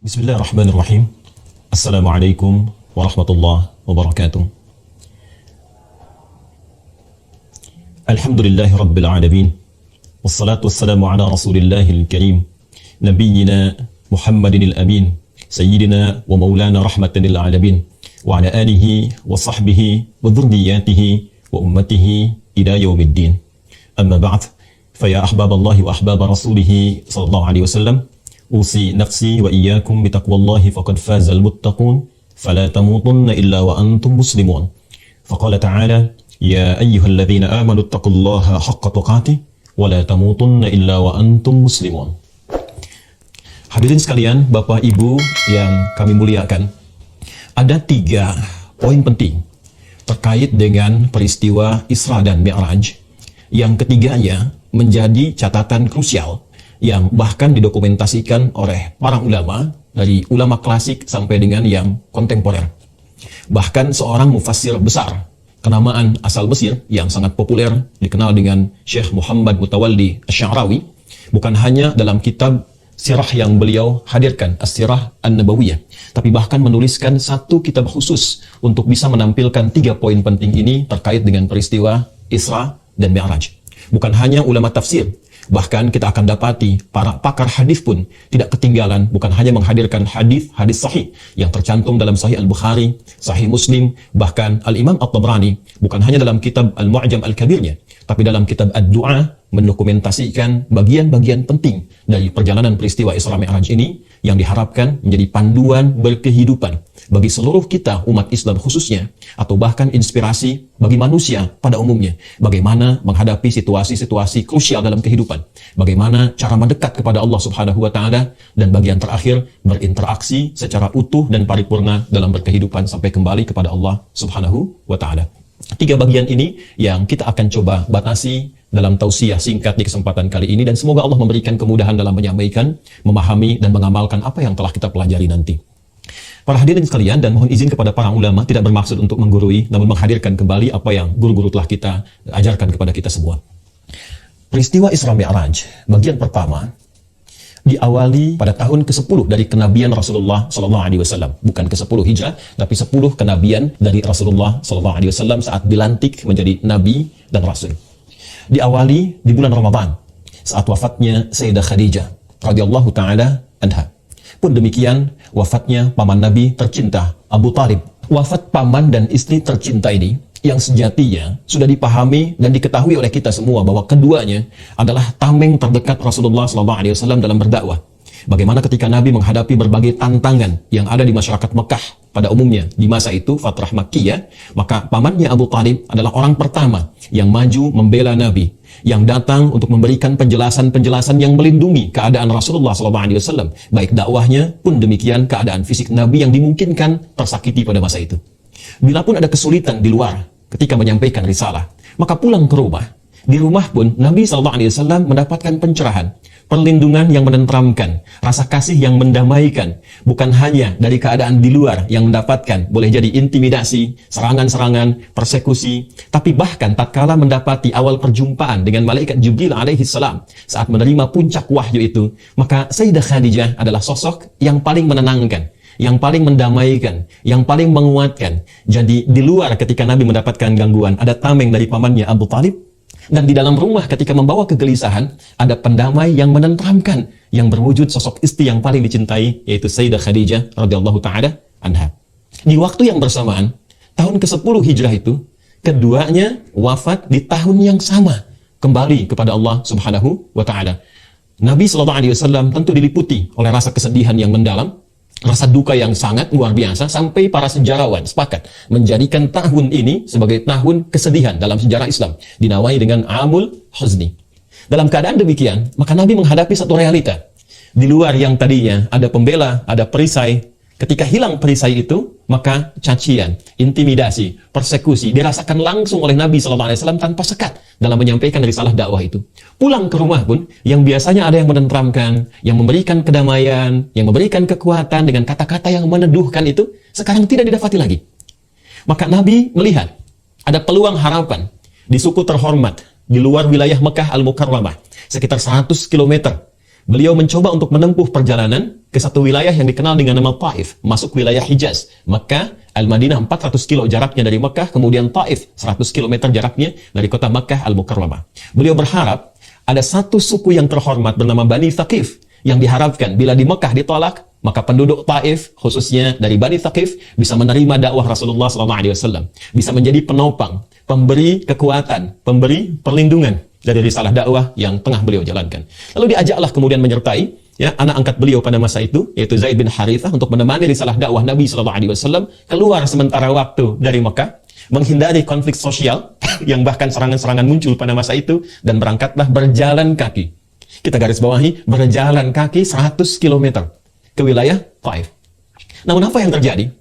Bismillahirrahmanirrahim. Assalamualaikum warahmatullahi wabarakatuh. Alhamdulillahi rabbil alamin. Wassalatu wassalamu ala rasulillahil karim. Nabiyyina Muhammadin al-amin. Sayyidina wa maulana rahmatan lil alamin. Wa ala alihi wa sahbihi wa dhurriyyatihi wa ummatihi ila yaumiddin. Amma ba'd. Faya ahbaballahi wa ahbab rasulih sallallahu alaihi wasallam. أوصي نفسي وإياكم بتقوى الله فقد فاز المتقون فلا تموتن إلا وأنتم مسلمون فقال تعالى يا أيها الذين آمنوا اتقوا الله حق تقاته ولا تموتن إلا وأنتم مسلمون. Hadirin sekalian, Bapak Ibu yang kami muliakan, ada 3 poin penting terkait dengan peristiwa Isra dan Mi'raj yang ketiganya menjadi catatan krusial yang bahkan didokumentasikan oleh para ulama, dari ulama klasik sampai dengan yang kontemporer. Bahkan seorang mufassir besar, kenamaan asal Mesir yang sangat populer, dikenal dengan Syekh Muhammad Mutawalli Asy-Sya'rawi, bukan hanya dalam kitab sirah yang beliau hadirkan, As-Sirah An-Nabawiyah, tapi bahkan menuliskan 1 kitab khusus untuk bisa menampilkan 3 poin penting ini terkait dengan peristiwa Isra dan Mi'raj. Bukan hanya ulama tafsir, bahkan kita akan dapati para pakar hadis pun tidak ketinggalan, bukan hanya menghadirkan hadis-hadis sahih yang tercantum dalam Sahih Al-Bukhari, Sahih Muslim, bahkan Al-Imam At-Tabrani bukan hanya dalam kitab Al-Mu'jam Al-Kabirnya, tapi dalam kitab Ad-Du'a mendokumentasikan bagian-bagian penting dari perjalanan peristiwa Isra Mi'raj ini yang diharapkan menjadi panduan berkehidupan bagi seluruh kita umat Islam khususnya, atau bahkan inspirasi bagi manusia pada umumnya, bagaimana menghadapi situasi-situasi krusial dalam kehidupan, bagaimana cara mendekat kepada Allah Subhanahu wa Ta'ala, dan bagian terakhir berinteraksi secara utuh dan paripurna dalam berkehidupan sampai kembali kepada Allah Subhanahu wa Ta'ala. 3 bagian ini yang kita akan coba batasi dalam tausiah singkat di kesempatan kali ini, dan semoga Allah memberikan kemudahan dalam menyampaikan, memahami, dan mengamalkan apa yang telah kita pelajari nanti. Para hadirin sekalian, dan mohon izin kepada para ulama, tidak bermaksud untuk menggurui, namun menghadirkan kembali apa yang guru-guru telah kita ajarkan kepada kita semua. Peristiwa Isra Mi'raj, bagian pertama, diawali pada tahun ke-10 dari kenabian Rasulullah SAW. Bukan ke-10 Hijrah, tapi 10 kenabian dari Rasulullah SAW saat dilantik menjadi Nabi dan Rasul. Diawali di bulan Ramadan, saat wafatnya Sayyidah Khadijah radhiyallahu ta'ala anha. Pun demikian, wafatnya paman Nabi tercinta, Abu Talib. Wafat paman dan istri tercinta ini, yang sejatinya sudah dipahami dan diketahui oleh kita semua bahwa keduanya adalah tameng terdekat Rasulullah SAW dalam berdakwah. Bagaimana ketika Nabi menghadapi berbagai tantangan yang ada di masyarakat Mekah pada umumnya di masa itu, Fatrah Makkiyah, maka pamannya Abu Talib adalah orang pertama yang maju membela Nabi, yang datang untuk memberikan penjelasan-penjelasan yang melindungi keadaan Rasulullah SAW, baik dakwahnya pun demikian keadaan fisik Nabi yang dimungkinkan tersakiti pada masa itu. Bila pun ada kesulitan di luar ketika menyampaikan risalah, maka pulang ke rumah. Di rumah pun Nabi SAW mendapatkan pencerahan, perlindungan yang menenteramkan, rasa kasih yang mendamaikan, bukan hanya dari keadaan di luar yang mendapatkan, boleh jadi intimidasi, serangan-serangan, persekusi, tapi bahkan tatkala mendapati awal perjumpaan dengan malaikat Jibril alaihi salam saat menerima puncak wahyu itu, maka Sayyidah Khadijah adalah sosok yang paling menenangkan, yang paling mendamaikan, yang paling menguatkan. Jadi di luar ketika Nabi mendapatkan gangguan, ada tameng dari pamannya Abu Talib, dan di dalam rumah ketika membawa kegelisahan, ada pendamai yang menenteramkan, yang berwujud sosok istri yang paling dicintai, yaitu Sayyidah Khadijah radhiyallahu ta'ala anha. Di waktu yang bersamaan, tahun ke-10 Hijrah itu, keduanya wafat di tahun yang sama, kembali kepada Allah Subhanahu wa Ta'ala. Nabi SAW tentu diliputi oleh rasa kesedihan yang mendalam, rasa duka yang sangat luar biasa, sampai para sejarawan sepakat menjadikan tahun ini sebagai tahun kesedihan dalam sejarah Islam, dinamai dengan Amul Huzni. Dalam keadaan demikian, maka Nabi menghadapi satu realita. Di luar yang tadinya ada pembela, ada perisai, ketika hilang perisai itu, maka cacian, intimidasi, persekusi dirasakan langsung oleh Nabi SAW tanpa sekat dalam menyampaikan risalah dakwah itu. Pulang ke rumah pun, yang biasanya ada yang menenteramkan, yang memberikan kedamaian, yang memberikan kekuatan dengan kata-kata yang meneduhkan itu, sekarang tidak didapati lagi. Maka Nabi melihat ada peluang harapan di suku terhormat di luar wilayah Mekah Al-Mukarramah, sekitar 100 km Beliau mencoba untuk menempuh perjalanan ke satu wilayah yang dikenal dengan nama Taif, masuk wilayah Hijaz. Maka Al-Madinah 400 kilo jaraknya dari Mekah, kemudian Taif 100 km jaraknya dari kota Mekah Al-Mukarramah. Beliau berharap ada satu suku yang terhormat bernama Bani Thaqif yang diharapkan bila di Mekah ditolak, maka penduduk Taif khususnya dari Bani Thaqif bisa menerima dakwah Rasulullah SAW, bisa menjadi penopang, pemberi kekuatan, pemberi perlindungan dari risalah dakwah yang tengah beliau jalankan. Lalu diajaklah kemudian menyertai anak angkat beliau pada masa itu, yaitu Zaid bin Harithah, untuk menemani risalah dakwah Nabi SAW keluar sementara waktu dari Mekah, menghindari konflik sosial yang bahkan serangan-serangan muncul pada masa itu, dan berangkatlah berjalan kaki. Kita garis bawahi, berjalan kaki 100 km ke wilayah Taif. Namun apa yang terjadi?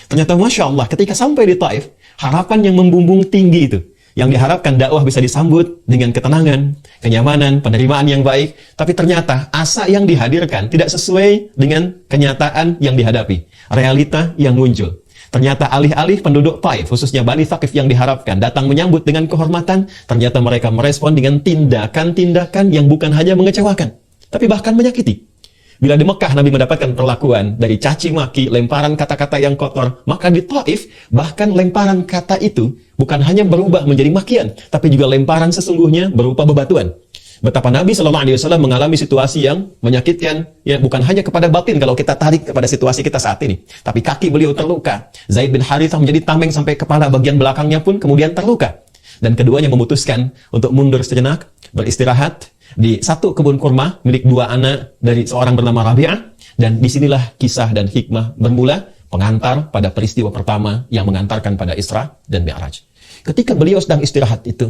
Ternyata Masya Allah, ketika sampai di Taif, harapan yang membumbung tinggi itu, yang diharapkan dakwah bisa disambut dengan ketenangan, kenyamanan, penerimaan yang baik, tapi ternyata asa yang dihadirkan tidak sesuai dengan kenyataan yang dihadapi, realita yang muncul. Ternyata alih-alih penduduk Taif, khususnya Bani Thaqif yang diharapkan datang menyambut dengan kehormatan, ternyata mereka merespon dengan tindakan-tindakan yang bukan hanya mengecewakan, tapi bahkan menyakiti. Bila di Mekah Nabi mendapatkan perlakuan dari caci maki, lemparan kata-kata yang kotor, maka di Taif bahkan lemparan kata itu bukan hanya berubah menjadi makian, tapi juga lemparan sesungguhnya berupa bebatuan. Betapa Nabi SAW mengalami situasi yang menyakitkan, ya bukan hanya kepada batin kalau kita tarik kepada situasi kita saat ini, tapi kaki beliau terluka. Zaid bin Harithah menjadi tameng sampai kepala bagian belakangnya pun kemudian terluka. Dan keduanya memutuskan untuk mundur sejenak, beristirahat di satu kebun kurma milik dua anak dari seorang bernama Rabi'ah, dan disinilah kisah dan hikmah bermula, pengantar pada peristiwa pertama yang mengantarkan pada Isra dan Mi'raj. Ketika beliau sedang istirahat itu,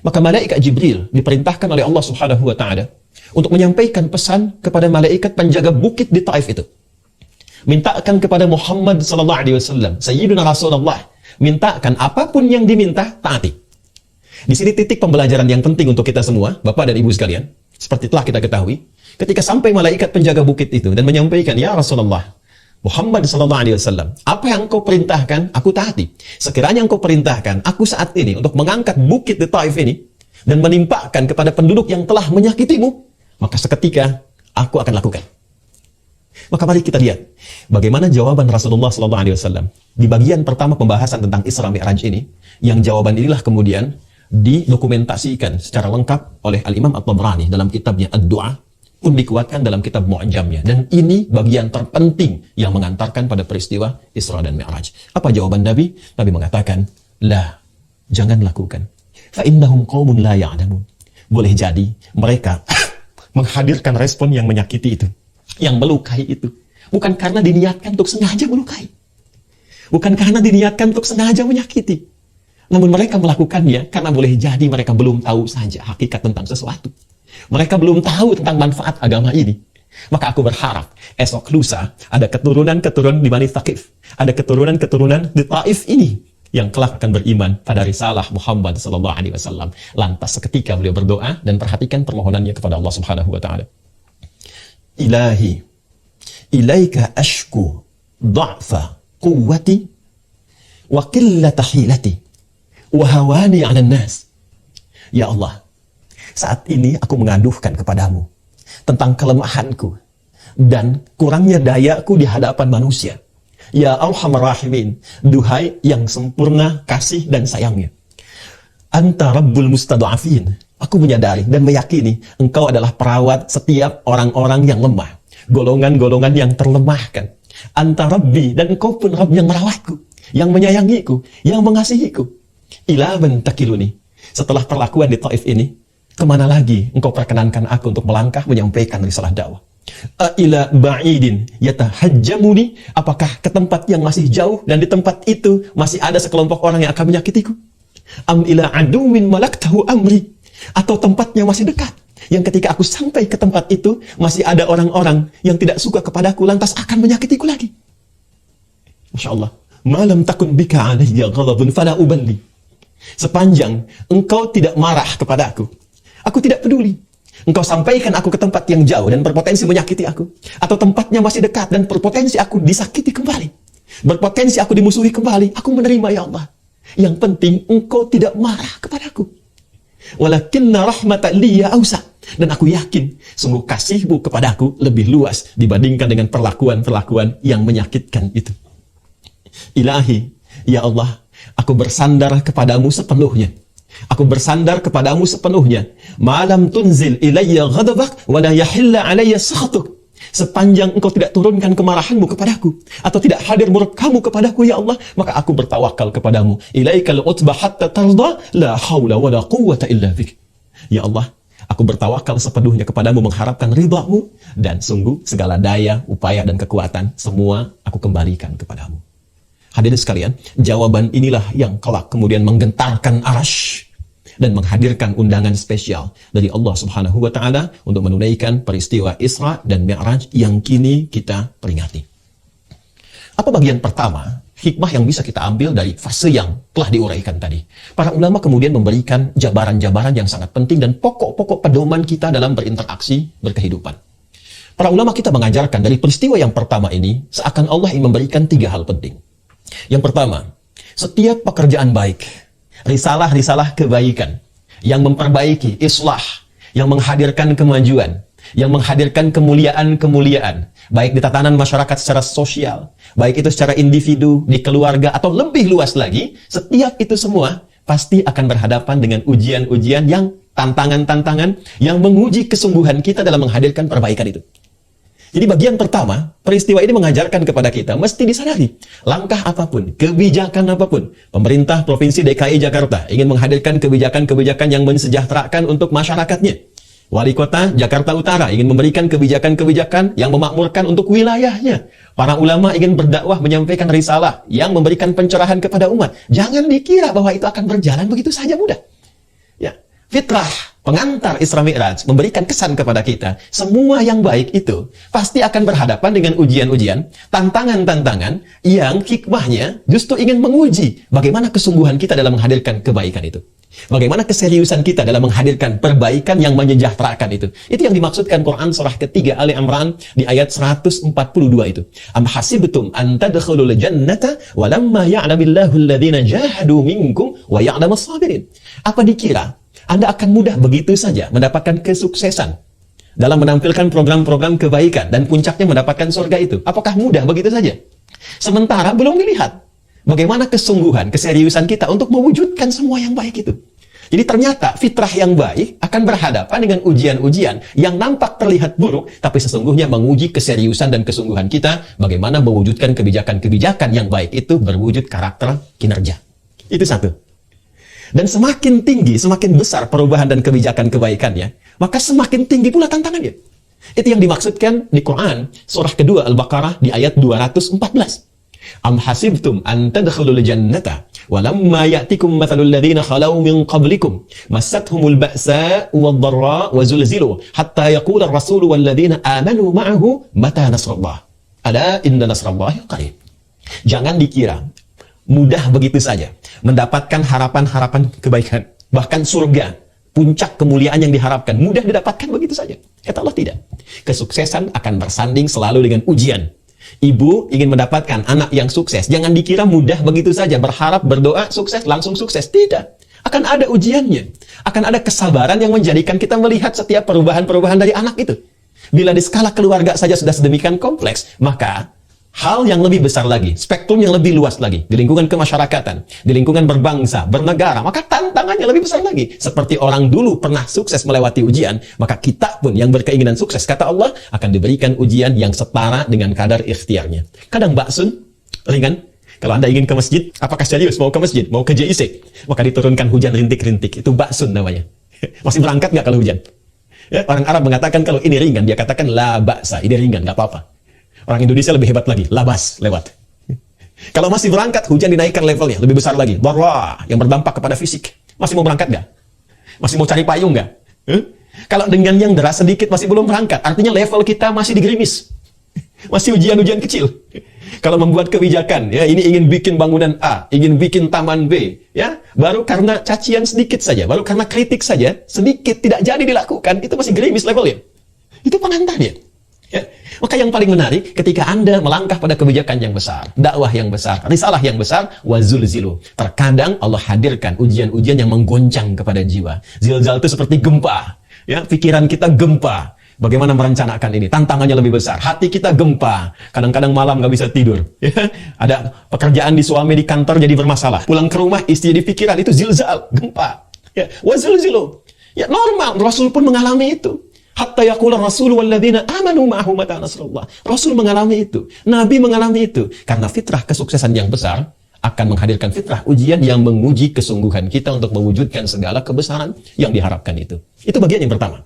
maka malaikat Jibril diperintahkan oleh Allah Subhanahu wa Ta'ala untuk menyampaikan pesan kepada malaikat penjaga bukit di Taif itu. Mintakan kepada Muhammad sallallahu alaihi wasallam, Sayyiduna Rasulullah, mintakan apapun yang diminta, taati. Di sini titik pembelajaran yang penting untuk kita semua, Bapak dan Ibu sekalian. Seperti telah kita ketahui, ketika sampai malaikat penjaga bukit itu dan menyampaikan, "Ya Rasulullah, Muhammad SAW, apa yang engkau perintahkan, aku taati. Sekiranya engkau perintahkan aku saat ini untuk mengangkat bukit di Taif ini dan menimpakan kepada penduduk yang telah menyakitimu, maka seketika aku akan lakukan." Maka mari kita lihat bagaimana jawaban Rasulullah SAW di bagian pertama pembahasan tentang Isra Mi'raj ini, yang jawaban inilah kemudian didokumentasikan secara lengkap oleh Al-Imam At-Tabrani dalam kitabnya Ad-Du'a, pun dikuatkan dalam kitab Mu'jamnya. Dan ini bagian terpenting yang mengantarkan pada peristiwa Isra dan Mi'raj. Apa jawaban Nabi? Nabi mengatakan, "La, jangan lakukan. Fa'innahum qaumun la ya'lamun." Boleh jadi mereka menghadirkan respon yang menyakiti itu, yang melukai itu, bukan karena diniatkan untuk sengaja melukai, bukan karena diniatkan untuk sengaja menyakiti, namun mereka melakukannya karena boleh jadi mereka belum tahu saja hakikat tentang sesuatu. Mereka belum tahu tentang manfaat agama ini. Maka aku berharap esok lusa ada keturunan-keturunan di Bani Thaqif, ada keturunan-keturunan di Taif ini yang kelak akan beriman pada risalah Muhammad SAW. Lantas seketika beliau berdoa dan perhatikan permohonannya kepada Allah Subhanahu wa Ta'ala. Ilahi, ilaika ashku dha'fa quwwati wa qillata hilati wa hawani 'alan nas. Ya Allah, saat ini aku mengaduhkan kepadamu tentang kelemahanku dan kurangnya dayaku di hadapan manusia. Ya Arhamar Rahimin, duhai yang sempurna kasih dan sayangnya. Anta Rabbul Mustad'afin. Aku menyadari dan meyakini engkau adalah perawat setiap orang-orang yang lemah, golongan-golongan yang terlemahkan. Anta Rabbi, dan engkau pun Rabb yang merawatku, yang menyayangiku, yang mengasihiku. Ila man takiluni. Setelah perlakuan di Taif ini, kemana lagi engkau perkenankan aku untuk melangkah menyampaikan risalah dakwah? Ila ba'idin yatahajjamuni. Apakah ke tempat yang masih jauh dan di tempat itu masih ada sekelompok orang yang akan menyakitiku? Am ila aduwin malaktahu amri. Atau tempatnya masih dekat, yang ketika aku sampai ke tempat itu masih ada orang-orang yang tidak suka kepadaku lantas akan menyakitiku lagi. Masya Allah. Malam takun bika alayya ghadabun fala uballi. Sepanjang engkau tidak marah kepadaku, aku tidak peduli. Engkau sampaikan aku ke tempat yang jauh dan berpotensi menyakiti aku, atau tempatnya masih dekat dan berpotensi aku disakiti kembali, berpotensi aku dimusuhi kembali, aku menerima ya Allah. Yang penting engkau tidak marah kepadaku. Walakinna rahmatan liya awsa. Dan aku yakin, sungguh kasihmu kepadaku lebih luas dibandingkan dengan perlakuan-perlakuan yang menyakitkan itu. Ilahi, ya Allah, aku bersandar kepadamu sepenuhnya. Aku bersandar kepadamu sepenuhnya. Malam tunzil ilayya ghadabak, wa la yahilla alayya sakhatuk. Sepanjang engkau tidak turunkan kemarahanmu kepadaku, atau tidak hadir murkamu kepadaku, ya Allah, maka aku bertawakal kepadamu. Ilaikal utbah hatta tarda, la hawla wa la quwwata illa bik. Ya Allah, aku bertawakal sepenuhnya kepadamu, mengharapkan ridhamu, dan sungguh segala daya, upaya, dan kekuatan, semua aku kembalikan kepadamu. Hadirin sekalian, jawaban inilah yang kelak kemudian menggentarkan arasy dan menghadirkan undangan spesial dari Allah Subhanahu wa Ta'ala untuk menunaikan peristiwa Isra dan Mi'raj yang kini kita peringati. Apa bagian pertama, hikmah yang bisa kita ambil dari fase yang telah diuraikan tadi? Para ulama kemudian memberikan jabaran-jabaran yang sangat penting dan pokok-pokok pedoman kita dalam berinteraksi berkehidupan. Para ulama kita mengajarkan dari peristiwa yang pertama ini, seakan Allah ingin memberikan 3 hal penting. Yang pertama, setiap pekerjaan baik, risalah-risalah kebaikan yang memperbaiki, islah, yang menghadirkan kemajuan, yang menghadirkan kemuliaan-kemuliaan, baik di tatanan masyarakat secara sosial, baik itu secara individu, di keluarga, atau lebih luas lagi, setiap itu semua pasti akan berhadapan dengan ujian-ujian yang tantangan-tantangan yang menguji kesungguhan kita dalam menghadirkan perbaikan itu. Jadi bagian pertama, peristiwa ini mengajarkan kepada kita, mesti disadari, langkah apapun, kebijakan apapun, pemerintah Provinsi DKI Jakarta ingin menghadirkan kebijakan-kebijakan yang mensejahterakan untuk masyarakatnya. Wali Kota Jakarta Utara ingin memberikan kebijakan-kebijakan yang memakmurkan untuk wilayahnya. Para ulama ingin berdakwah menyampaikan risalah yang memberikan pencerahan kepada umat. Jangan dikira bahwa itu akan berjalan begitu saja mudah. Ya, fitrah pengantar Isra Mi'raj memberikan kesan kepada kita, semua yang baik itu pasti akan berhadapan dengan ujian-ujian, tantangan-tantangan yang hikmahnya justru ingin menguji bagaimana kesungguhan kita dalam menghadirkan kebaikan itu. Bagaimana keseriusan kita dalam menghadirkan perbaikan yang menyejahterakan itu. Itu yang dimaksudkan Quran surah ketiga Ali Imran di ayat 142 itu. Am hasibtum an tadkhulul jannata walamma ya'lamillahu alladhina jahadu minkum wa ya'lamus sabirin. Apa dikira Anda akan mudah begitu saja mendapatkan kesuksesan dalam menampilkan program-program kebaikan dan puncaknya mendapatkan surga itu? Apakah mudah begitu saja? Sementara belum dilihat bagaimana kesungguhan, keseriusan kita untuk mewujudkan semua yang baik itu. Jadi ternyata fitrah yang baik akan berhadapan dengan ujian-ujian yang nampak terlihat buruk, tapi sesungguhnya menguji keseriusan dan kesungguhan kita bagaimana mewujudkan kebijakan-kebijakan yang baik itu berwujud karakter kinerja. Itu satu. Dan semakin tinggi, semakin besar perubahan dan kebijakan kebaikannya, maka semakin tinggi pula tantangannya. Itu yang dimaksudkan di Quran, surah kedua Al-Baqarah di ayat 214. Am hasibtum an tadkhulul jannata walamma ya'tikum mathalul ladzina khalau min qablikum massathumul ba'sa wad-dharra wa zulzilu hatta yaqula ar-rasul wal ladzina amanu ma'ahu mata nasrullah ala inna nasrallahi qarib. Jangan dikira mudah begitu saja mendapatkan harapan-harapan kebaikan, bahkan surga, puncak kemuliaan yang diharapkan, mudah didapatkan begitu saja. Kata Allah, tidak. Kesuksesan akan bersanding selalu dengan ujian. Ibu ingin mendapatkan anak yang sukses, jangan dikira mudah begitu saja, berharap, berdoa, sukses, langsung sukses. Tidak. Akan ada ujiannya. Akan ada kesabaran yang menjadikan kita melihat setiap perubahan-perubahan dari anak itu. Bila di skala keluarga saja sudah sedemikian kompleks, maka hal yang lebih besar lagi, spektrum yang lebih luas lagi, di lingkungan kemasyarakatan, di lingkungan berbangsa, bernegara, maka tantangannya lebih besar lagi. Seperti orang dulu pernah sukses melewati ujian, maka kita pun yang berkeinginan sukses, kata Allah, akan diberikan ujian yang setara dengan kadar ikhtiarnya. Kadang baksun, ringan. Kalau Anda ingin ke masjid, apakah serius mau ke masjid, mau ke JIC, maka diturunkan hujan rintik-rintik. Itu baksun namanya. Masih berangkat nggak kalau hujan? Ya, orang Arab mengatakan kalau ini ringan, dia katakan la ba'sa, ini ringan, nggak apa-apa. Orang Indonesia lebih hebat lagi, labas, lewat. Kalau masih berangkat, hujan dinaikkan levelnya, lebih besar lagi. Darah, yang berdampak kepada fisik. Masih mau berangkat nggak? Masih mau cari payung nggak? Kalau dengan yang deras sedikit masih belum berangkat, artinya level kita masih digerimis. Masih ujian-ujian kecil. Kalau membuat kebijakan, ya ini ingin bikin bangunan A, ingin bikin taman B, ya baru karena cacian sedikit saja, baru karena kritik saja, sedikit tidak jadi dilakukan, itu masih gerimis levelnya. Itu pengantarnya. Ya. Maka yang paling menarik ketika Anda melangkah pada kebijakan yang besar, dakwah yang besar, risalah yang besar, wazulzilu. Terkadang Allah hadirkan ujian-ujian yang menggoncang kepada jiwa. Zilzal itu seperti gempa. Ya, pikiran kita gempa. Bagaimana merencanakan ini? Tantangannya lebih besar. Hati kita gempa. Kadang-kadang malam nggak bisa tidur. Ya, ada pekerjaan di suami di kantor jadi bermasalah. Pulang ke rumah istri di pikiran itu zilzal, gempa. Ya, wazilzilu. Ya, normal. Rasul pun mengalami itu. Hatta yaqula Rasul walladzina amanu ma'ahu mata nasrullah. Rasul mengalami itu. Nabi mengalami itu. Karena fitrah kesuksesan yang besar akan menghadirkan fitrah ujian yang menguji kesungguhan kita untuk mewujudkan segala kebesaran yang diharapkan itu. Itu bagian yang pertama.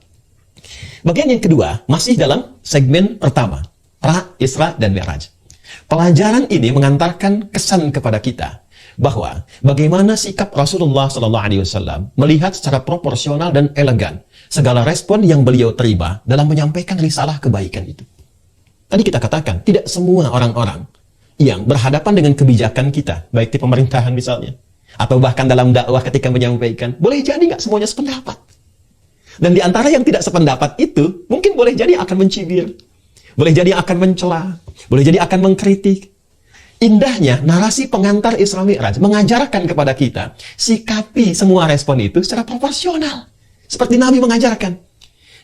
Bagian yang kedua, masih dalam segmen pertama, Isra dan Mi'raj. Pelajaran ini mengantarkan kesan kepada kita bahwa bagaimana sikap Rasulullah SAW melihat secara proporsional dan elegan segala respon yang beliau terima dalam menyampaikan risalah kebaikan itu. Tadi kita katakan, tidak semua orang-orang yang berhadapan dengan kebijakan kita, baik di pemerintahan misalnya, atau bahkan dalam dakwah ketika menyampaikan, boleh jadi nggak semuanya sependapat. Dan di antara yang tidak sependapat itu, mungkin boleh jadi akan mencibir, boleh jadi akan mencela, boleh jadi akan mengkritik. Indahnya, narasi pengantar Isra Mi'raj mengajarkan kepada kita, sikapi semua respon itu secara proporsional. Seperti Nabi mengajarkan.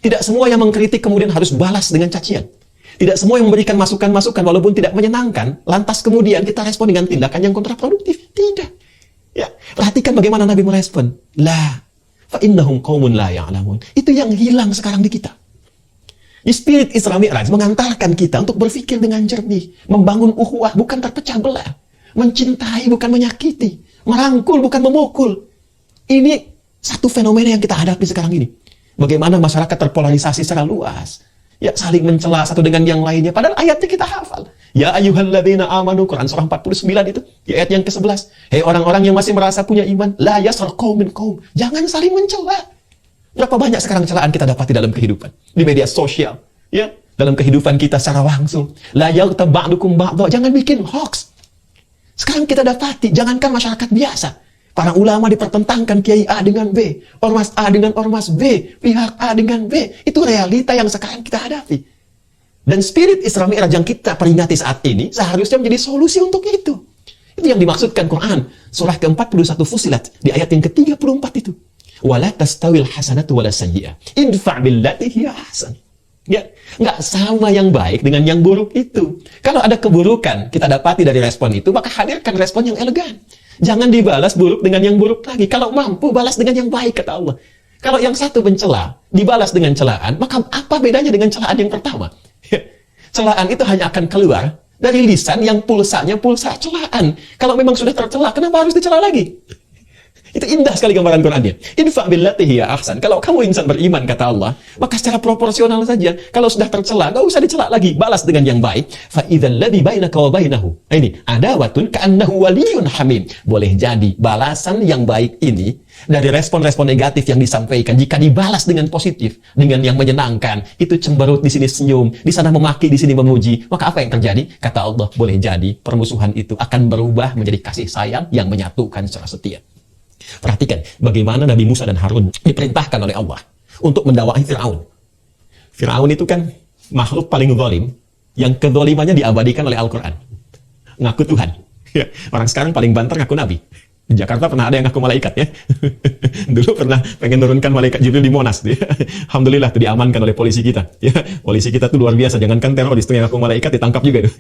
Tidak semua yang mengkritik kemudian harus balas dengan cacian. Tidak semua yang memberikan masukan-masukan walaupun tidak menyenangkan, lantas kemudian kita respon dengan tindakan yang kontraproduktif. Tidak. Ya, perhatikan bagaimana Nabi merespon. La, fa innahum qaumun la ya'lamun. Itu yang hilang sekarang di kita. Spirit Isra Mi'raj mengantarkan kita untuk berpikir dengan jernih, membangun ukhuwah bukan terpecah belah, mencintai bukan menyakiti, merangkul bukan memukul. Ini satu fenomena yang kita hadapi sekarang ini. Bagaimana masyarakat terpolarisasi secara luas, ya, saling mencela satu dengan yang lainnya, padahal ayatnya kita hafal. Ya ayyuhalladzina amanu, Quran surah 49 itu, di ayat yang ke-11. Hei orang-orang yang masih merasa punya iman, la yaskhar qaumin qaum, jangan saling mencela. Berapa banyak sekarang celaan kita dapati dalam kehidupan, di media sosial, ya, dalam kehidupan kita secara langsung. La yaghtab ba'dukum ba'dha, jangan bikin hoax. Sekarang kita dapati, jangankan masyarakat biasa, para ulama dipertentangkan, kiai A dengan B, ormas A dengan ormas B, pihak A dengan B. Itu realita yang sekarang kita hadapi. Dan spirit Isra Mi'raj yang kita peringati saat ini seharusnya menjadi solusi untuk itu. Itu yang dimaksudkan Quran surah ke-41 Fussilat di ayat yang ke-34 itu. Wala tastawil hasanatu wala sayyi'ah, idfa' billati hiya ahsan. Ya, nggak sama yang baik dengan yang buruk itu. Kalau ada keburukan kita dapati dari respon itu, maka hadirkan respon yang elegan. Jangan dibalas buruk dengan yang buruk lagi. Kalau mampu, balas dengan yang baik, kata Allah. Kalau yang satu mencela, dibalas dengan celaan, maka apa bedanya dengan celaan yang pertama? Celaan itu hanya akan keluar dari lisan yang pulsanya pulsa celaan. Kalau memang sudah tercela, kenapa harus dicela lagi? Itu indah sekali gambaran Qurannya. Idfa' billati hiya ahsan. Kalau kamu insan beriman, kata Allah, maka secara proporsional saja. Kalau sudah tercela, nggak usah dicela lagi. Balas dengan yang baik. Fa idzal ladzi bainaka wa bainahu. Ini adawatun ka'annahu waliyyun hamim. Boleh jadi balasan yang baik ini dari respon-respon negatif yang disampaikan, jika dibalas dengan positif, dengan yang menyenangkan, itu cemberut, di sini senyum, di sana memaki, di sini memuji, maka apa yang terjadi? Kata Allah, boleh jadi permusuhan itu akan berubah menjadi kasih sayang yang menyatukan secara setia. Perhatikan bagaimana Nabi Musa dan Harun diperintahkan oleh Allah untuk mendakwahi Fir'aun. Fir'aun itu kan makhluk paling zalim yang kezalimannya diabadikan oleh Al-Quran. Ngaku Tuhan. Ya, orang sekarang paling banter ngaku Nabi. Di Jakarta pernah ada yang ngaku malaikat, ya. Dulu pernah pengen turunkan malaikat Jibril di Monas. Ya. Alhamdulillah itu diamankan oleh polisi kita. Ya, polisi kita tuh luar biasa. Jangankan teroris tuh yang ngaku malaikat ditangkap juga.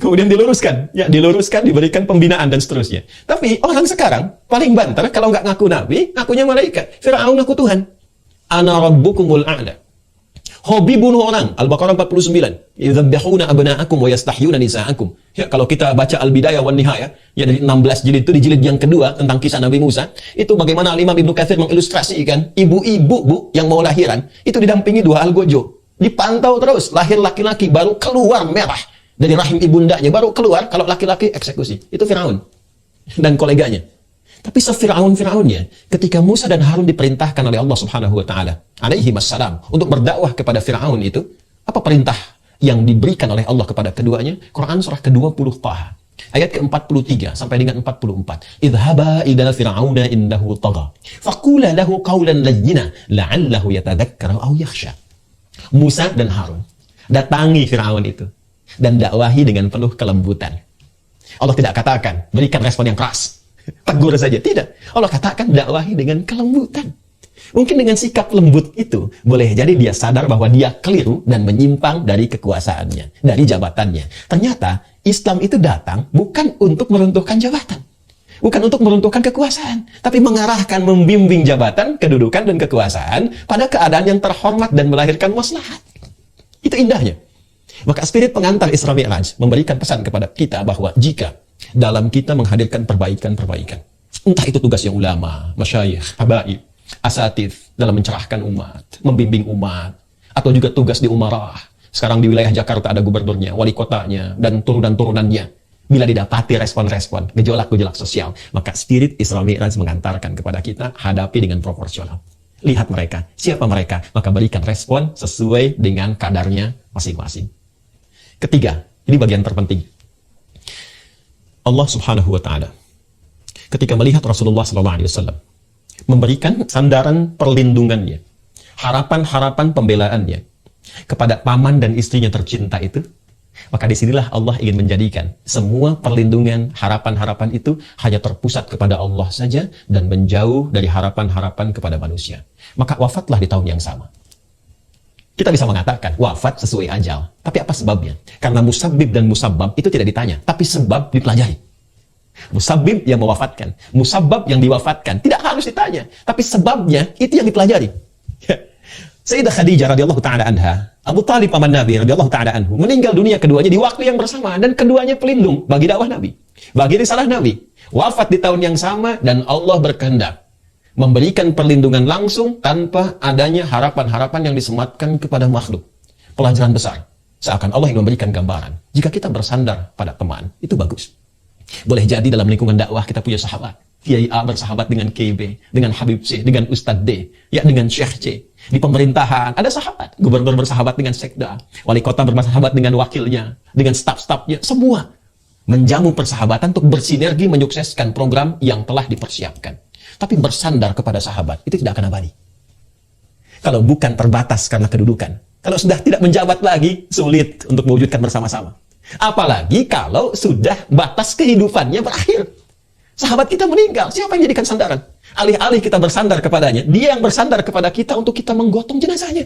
Kemudian diluruskan, ya, diluruskan, diberikan pembinaan dan seterusnya. Tapi orang sekarang paling banter kalau nggak ngaku Nabi, ngakunya malaikat. Fir'aun ngaku Tuhan. Ana rabbukumul a'la. Hobi bunuh orang, Al-Baqarah 49. Yadzabbihuna abna'akum wa yastahyuna nisa'akum. Ya, kalau kita baca Al-Bidayah wan Nihayah, ya dari 16 jilid itu, di jilid yang kedua tentang kisah Nabi Musa, itu bagaimana Imam Ibnu Katsir mengilustrasikan ibu-ibu, Bu, yang mau lahiran, itu didampingi dua algojo. Dipantau terus, lahir laki-laki baru keluar merah dari rahim ibundanya, baru keluar, kalau laki-laki eksekusi. Itu Firaun dan koleganya. Tapi se-Firaun-Firaunnya, ketika Musa dan Harun diperintahkan oleh Allah Subhanahu wa taala alaihi wassalam untuk berdakwah kepada Firaun itu, apa perintah yang diberikan oleh Allah kepada keduanya? Quran surah ke-20 Taha, ayat ke-43 sampai dengan 44. Idhaba ila fir'auna innahu tagha, faqula lahu qawlan layyina la'allahu yatadhakkaru aw yakhsha. Musa dan Harun datangi Firaun itu dan dakwahi dengan penuh kelembutan. Allah tidak katakan berikan respon yang keras, tegur saja, tidak. Allah katakan dakwahi dengan kelembutan. Mungkin dengan sikap lembut itu, boleh jadi dia sadar bahwa dia keliru dan menyimpang dari kekuasaannya, dari jabatannya. Ternyata Islam itu datang bukan untuk meruntuhkan jabatan. Bukan untuk meruntuhkan kekuasaan, tapi mengarahkan, membimbing jabatan, kedudukan, dan kekuasaan pada keadaan yang terhormat dan melahirkan maslahat. Itu indahnya. Maka spirit pengantar Isra Mi'raj memberikan pesan kepada kita bahwa jika dalam kita menghadirkan perbaikan-perbaikan, entah itu tugas yang ulama, masyayikh, habaib, asatidz dalam mencerahkan umat, membimbing umat, atau juga tugas di umarah. Sekarang di wilayah Jakarta ada gubernurnya, wali kotanya, dan turunan-turunannya. Bila didapati respon-respon, gejolak-gejolak sosial, maka spirit Isra Mi'raj mengantarkan kepada kita hadapi dengan proporsional. Lihat mereka, siapa mereka, maka berikan respon sesuai dengan kadarnya masing-masing. Ketiga, ini bagian terpenting. Allah Subhanahu wa Ta'ala ketika melihat Rasulullah SAW memberikan sandaran perlindungannya, harapan-harapan pembelaannya kepada paman dan istrinya tercinta itu, maka disinilah Allah ingin menjadikan semua perlindungan, harapan-harapan itu hanya terpusat kepada Allah saja dan menjauh dari harapan-harapan kepada manusia. Maka wafatlah di tahun yang sama. Kita bisa mengatakan wafat sesuai ajal. Tapi apa sebabnya? Karena musabbib dan musabbab itu tidak ditanya, tapi sebab dipelajari. Musabbib yang mewafatkan, musabbab yang diwafatkan tidak harus ditanya, tapi sebabnya itu yang dipelajari. Sayyidah Khadijah radhiyallahu taala anha, Abu Talib paman Nabi radhiyallahu taala anhu, meninggal dunia keduanya di waktu yang bersamaan dan keduanya pelindung bagi dakwah Nabi, bagi risalah Nabi. Wafat di tahun yang sama dan Allah berkehendak memberikan perlindungan langsung tanpa adanya harapan-harapan yang disematkan kepada makhluk. Pelajaran besar. Seakan Allah yang memberikan gambaran. Jika kita bersandar pada teman, itu bagus. Boleh jadi dalam lingkungan dakwah kita punya sahabat. Kiai A bersahabat dengan Kiai B, dengan Habib C, dengan Ustadz D, ya dengan Syekh C. Di pemerintahan ada sahabat, gubernur bersahabat dengan sekda, wali kota bersahabat dengan wakilnya, dengan staf-stafnya, semua menjamu persahabatan untuk bersinergi menyukseskan program yang telah dipersiapkan. Tapi bersandar kepada sahabat itu tidak akan abadi. Kalau bukan terbatas karena kedudukan, kalau sudah tidak menjabat lagi, sulit untuk mewujudkan bersama-sama. Apalagi kalau sudah batas kehidupannya berakhir. Sahabat kita meninggal, siapa yang jadikan sandaran? Alih-alih kita bersandar kepadanya, dia yang bersandar kepada kita untuk kita menggotong jenazahnya.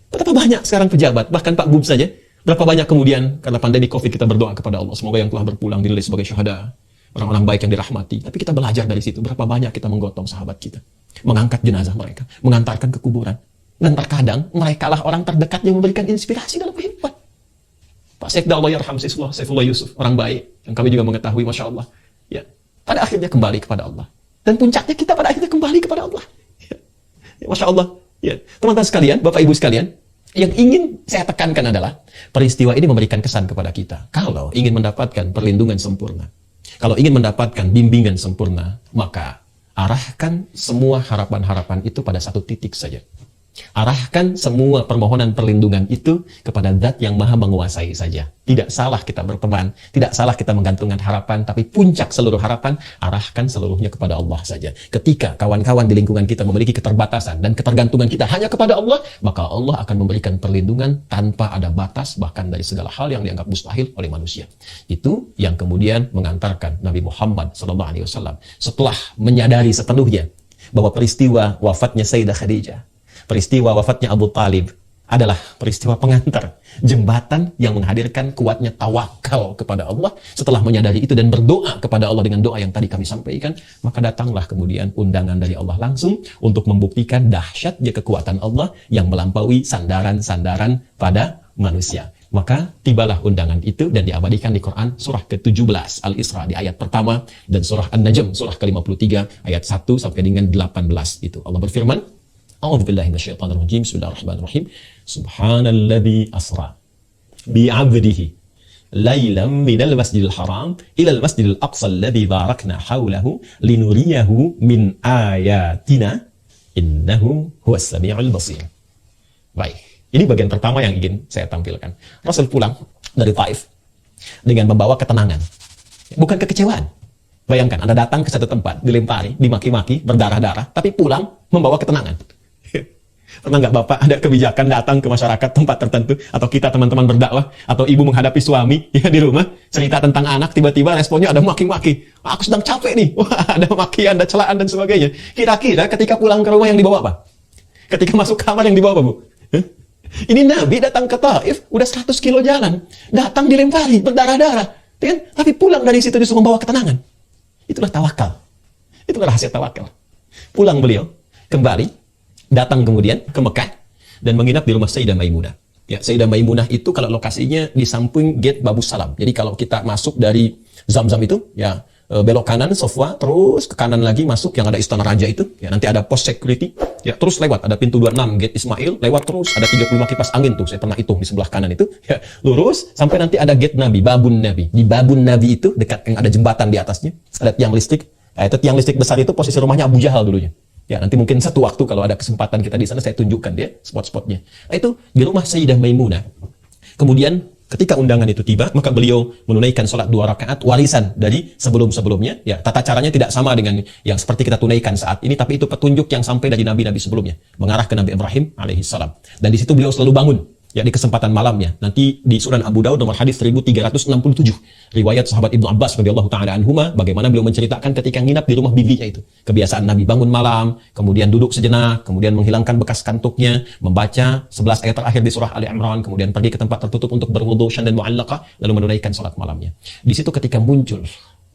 Betapa banyak sekarang pejabat, bahkan Pak Bub saja, berapa banyak kemudian karena pandemi COVID kita berdoa kepada Allah, semoga yang telah berpulang dinilai sebagai syuhada, orang-orang baik yang dirahmati. Tapi kita belajar dari situ, berapa banyak kita menggotong sahabat kita, mengangkat jenazah mereka, mengantarkan ke kuburan. Dan terkadang mereka lah orang terdekat yang memberikan inspirasi dalam kehidupan. Pak Sekda Allah Yarham Saifullah Yusuf, orang baik, yang kami juga mengetahui, Masya Allah. Ya, pada akhirnya kembali kepada Allah. Dan puncaknya kita pada akhirnya kembali kepada Allah. Ya. Masya Allah. Ya. Teman-teman sekalian, Bapak Ibu sekalian, yang ingin saya tekankan adalah peristiwa ini memberikan kesan kepada kita. Kalau ingin mendapatkan perlindungan sempurna, kalau ingin mendapatkan bimbingan sempurna, maka arahkan semua harapan-harapan itu pada satu titik saja. Arahkan semua permohonan perlindungan itu kepada Zat yang Maha Menguasai saja. Tidak salah kita berteman, tidak salah kita menggantungkan harapan, tapi puncak seluruh harapan, arahkan seluruhnya kepada Allah saja. Ketika kawan-kawan di lingkungan kita memiliki keterbatasan dan ketergantungan kita hanya kepada Allah, maka Allah akan memberikan perlindungan tanpa ada batas, bahkan dari segala hal yang dianggap mustahil oleh manusia. Itu yang kemudian mengantarkan Nabi Muhammad SAW setelah menyadari sepenuhnya bahwa peristiwa wafatnya Sayyidah Khadijah, peristiwa wafatnya Abu Talib adalah peristiwa pengantar, jembatan yang menghadirkan kuatnya tawakal kepada Allah. Setelah menyadari itu dan berdoa kepada Allah dengan doa yang tadi kami sampaikan, maka datanglah kemudian undangan dari Allah langsung untuk membuktikan dahsyatnya kekuatan Allah yang melampaui sandaran-sandaran pada manusia. Maka tibalah undangan itu dan diabadikan di Quran surah ke-17 Al-Isra di ayat pertama dan surah An-Najm surah ke-53 ayat 1 sampai dengan 18 itu. Allah berfirman, A'udzu billahi minasyaitonir rajim. Bismillahirrahmanirrahim. Subhanalladzi asra bi 'abdihi lailan minal masjidil haram ilal masjidil aqsa alladzi barakna haulahu linuriyahu min ayatina innahu huwas samiul basir. Baik, ini bagian pertama yang ingin saya tampilkan. Rasul pulang dari Taif dengan membawa ketenangan, bukan kekecewaan. Bayangkan Anda datang ke satu tempat, dilempari, dimaki-maki, berdarah-darah, tapi pulang membawa ketenangan. Pernah nggak Bapak ada kebijakan datang ke masyarakat tempat tertentu, atau kita teman-teman berdakwah, atau ibu menghadapi suami ya di rumah, cerita tentang anak, tiba-tiba responnya ada maki-maki. Aku sedang capek nih. Wah, ada makian, ada celaan dan sebagainya. Kira-kira ketika pulang ke rumah yang dibawa apa? Ketika masuk kamar yang dibawa apa, Bu? Ini Nabi datang ke Taif, udah 100 kilo jalan, datang dilempari, berdarah-darah, kan? Tapi pulang dari situ disuruh membawa ketenangan. Itulah tawakal. Itulah rahasia tawakal. Pulang beliau, kembali, datang kemudian ke Mekah, dan menginap di rumah Sayyidah Maimunah. Ya, Sayyidah Maimunah itu kalau lokasinya di samping gate Babu Salam. Jadi kalau kita masuk dari Zam-Zam itu, ya belok kanan Sofwa, terus ke kanan lagi masuk yang ada Istana Raja itu, ya nanti ada pos security, ya terus lewat ada pintu 26 gate Ismail, lewat terus ada 35 kipas angin tuh, saya pernah hitung di sebelah kanan itu, ya lurus sampai nanti ada gate Nabi, Babun Nabi. Di Babun Nabi itu dekat yang ada jembatan di atasnya, ada tiang listrik. Itu tiang listrik besar itu posisi rumahnya Abu Jahal dulunya. Ya, nanti mungkin satu waktu kalau ada kesempatan kita di sana saya tunjukkan dia spot-spotnya. Nah, itu di rumah Sayyidah Maimunah. Kemudian ketika undangan itu tiba, maka beliau menunaikan sholat 2 rakaat warisan dari sebelum-sebelumnya. Ya, tata caranya tidak sama dengan yang seperti kita tunaikan saat ini, tapi itu petunjuk yang sampai dari nabi-nabi sebelumnya, mengarah ke Nabi Ibrahim alaihissalam. Dan di situ beliau selalu bangun, ya di kesempatan malamnya. Nanti di Sunan Abu Daud nomor hadis 1367, riwayat sahabat Ibnu Abbas radhiyallahu taala anhuma, bagaimana beliau menceritakan ketika nginap di rumah bibinya itu. Kebiasaan Nabi bangun malam, kemudian duduk sejenak, kemudian menghilangkan bekas kantuknya, membaca 11 ayat terakhir di surah Ali Imran, kemudian pergi ke tempat tertutup untuk berwudu dan mu'allaqah, lalu menunaikan salat malamnya. Di situ ketika muncul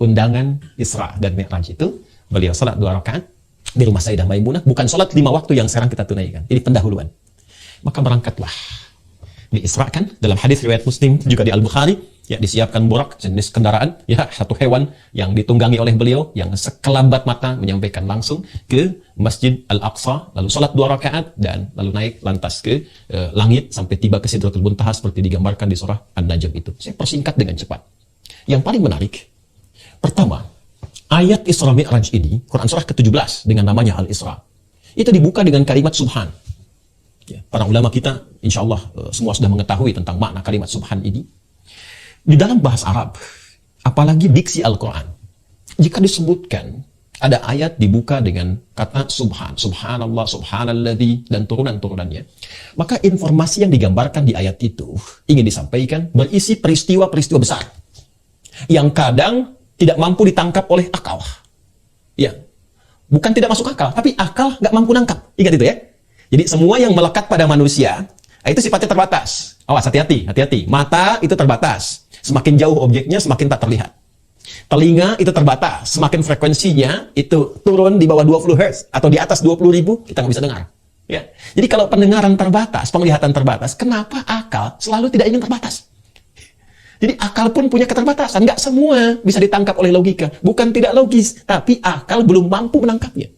undangan Isra dan Mi'raj itu, beliau salat 2 rakaat di rumah Sayyidah Maimunah, bukan salat 5 waktu yang sekarang kita tunaikan. Ini pendahuluan. Maka berangkatlah, diisrakan dalam hadis riwayat Muslim, juga di Al-Bukhari, ya disiapkan burak, jenis kendaraan, ya satu hewan yang ditunggangi oleh beliau, yang sekelabat mata menyampaikan langsung ke Masjid Al-Aqsa, lalu salat 2 rakaat dan lalu naik lantas ke langit sampai tiba ke Sidratul Muntaha seperti digambarkan di surah An-Najm itu. Saya persingkat dengan cepat. Yang paling menarik, pertama, ayat Isra Mi'raj ini, Quran surah ke-17 dengan namanya Al-Isra, itu dibuka dengan kalimat Subhan. Ya, para ulama kita, insya Allah semua sudah mengetahui tentang makna kalimat Subhan ini. Di dalam bahasa Arab, apalagi diksi Al-Quran, jika disebutkan ada ayat dibuka dengan kata Subhan, Subhanallah, Subhanalladzi, dan turunan-turunannya, maka informasi yang digambarkan di ayat itu ingin disampaikan berisi peristiwa-peristiwa besar yang kadang tidak mampu ditangkap oleh akal. Ya, bukan tidak masuk akal, tapi akal nggak mampu nangkap. Ingat itu ya. Jadi semua yang melekat pada manusia itu sifatnya terbatas. Awas, hati-hati, hati-hati. Mata itu terbatas. Semakin jauh objeknya, semakin tak terlihat. Telinga itu terbatas. Semakin frekuensinya itu turun di bawah 20 Hz atau di atas 20.000, kita nggak bisa dengar. Ya. Jadi kalau pendengaran terbatas, penglihatan terbatas, kenapa akal selalu tidak ingin terbatas? Jadi akal pun punya keterbatasan. Nggak semua bisa ditangkap oleh logika. Bukan tidak logis, tapi akal belum mampu menangkapnya.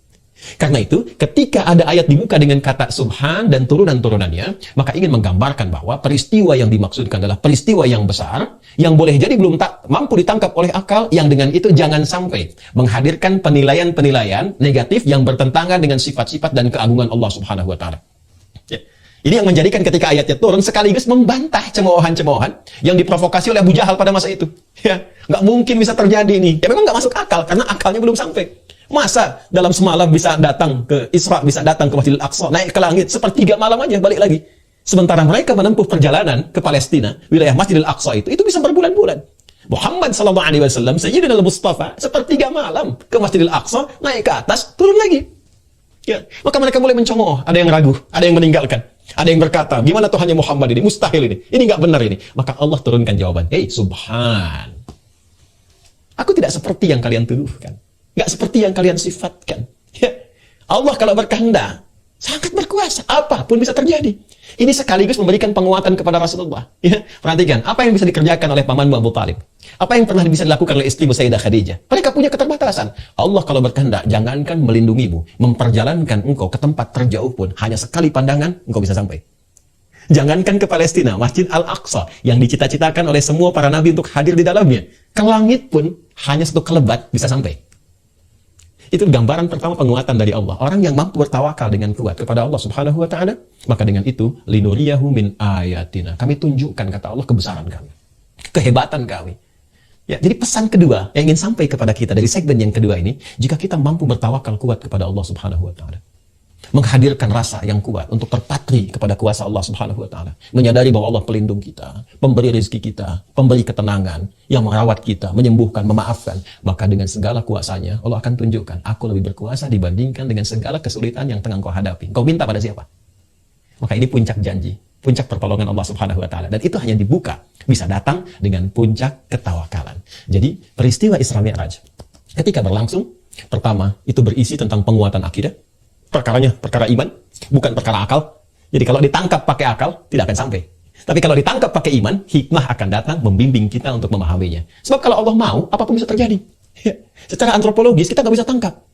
Karena itu, ketika ada ayat dibuka dengan kata Subhan dan turunan-turunannya, maka ingin menggambarkan bahwa peristiwa yang dimaksudkan adalah peristiwa yang besar, yang boleh jadi belum tak mampu ditangkap oleh akal, yang dengan itu jangan sampai menghadirkan penilaian-penilaian negatif yang bertentangan dengan sifat-sifat dan keagungan Allah Subhanahu wa Ta'ala. Ya. Ini yang menjadikan ketika ayatnya turun sekaligus membantah cemoohan-cemoohan yang diprovokasi oleh Abu Jahal pada masa itu. Ya, nggak mungkin bisa terjadi ini. Ya memang nggak masuk akal karena akalnya belum sampai. Masa dalam semalam bisa datang ke Isra, bisa datang ke Masjidil Aqsa, naik ke langit, sepertiga malam aja balik lagi. Sementara mereka menempuh perjalanan ke Palestina, wilayah Masjidil Aqsa itu bisa berbulan-bulan. Muhammad SAW, Sayyidina al-Mustafa, sepertiga malam ke Masjidil Aqsa, naik ke atas, turun lagi. Ya, maka mereka mulai mencemooh, ada yang ragu, ada yang meninggalkan, ada yang berkata, gimana Tuhannya Muhammad ini, mustahil ini nggak benar ini. Maka Allah turunkan jawaban, Subhan, aku tidak seperti yang kalian tuduhkan. Nggak seperti yang kalian sifatkan. Ya. Allah kalau berkehendak sangat berkuasa, apapun bisa terjadi. Ini sekaligus memberikan penguatan kepada Rasulullah. Ya. Perhatikan, apa yang bisa dikerjakan oleh pamanmu Abu Talib? Apa yang pernah bisa dilakukan oleh istrimu Sayyidah Khadijah? Mereka punya keterbatasan. Allah kalau berkehendak, jangankan melindungimu, memperjalankan engkau ke tempat terjauh pun, hanya sekali pandangan, engkau bisa sampai. Jangankan ke Palestina, Masjid Al-Aqsa, yang dicita-citakan oleh semua para nabi untuk hadir di dalamnya, ke langit pun, hanya satu kelebat bisa sampai. Itu gambaran pertama penguatan dari Allah. Orang yang mampu bertawakal dengan kuat kepada Allah Subhanahu wa Ta'ala, maka dengan itu linuriyahu min ayatina. Kami tunjukkan, kata Allah, kebesaran kami, kehebatan kami. Ya, jadi pesan kedua yang ingin sampai kepada kita dari segmen yang kedua ini, jika kita mampu bertawakal kuat kepada Allah Subhanahu wa Ta'ala, menghadirkan rasa yang kuat untuk terpatri kepada kuasa Allah Subhanahu wa taala, menyadari bahwa Allah pelindung kita, pemberi rezeki kita, pemberi ketenangan, yang merawat kita, menyembuhkan, memaafkan, maka dengan segala kuasanya Allah akan tunjukkan, aku lebih berkuasa dibandingkan dengan segala kesulitan yang tengah kau hadapi. Kau minta pada siapa? Maka ini puncak janji, puncak pertolongan Allah Subhanahu wa taala, dan itu hanya dibuka, bisa datang dengan puncak ketawakalan. Jadi peristiwa Isra Mi'raj ketika berlangsung, pertama itu berisi tentang penguatan akidah. Perkaranya perkara iman, bukan perkara akal. Jadi kalau ditangkap pakai akal, tidak akan sampai. Tapi kalau ditangkap pakai iman, hikmah akan datang membimbing kita untuk memahaminya. Sebab kalau Allah mau, apapun bisa terjadi. Secara antropologis, kita nggak bisa tangkap.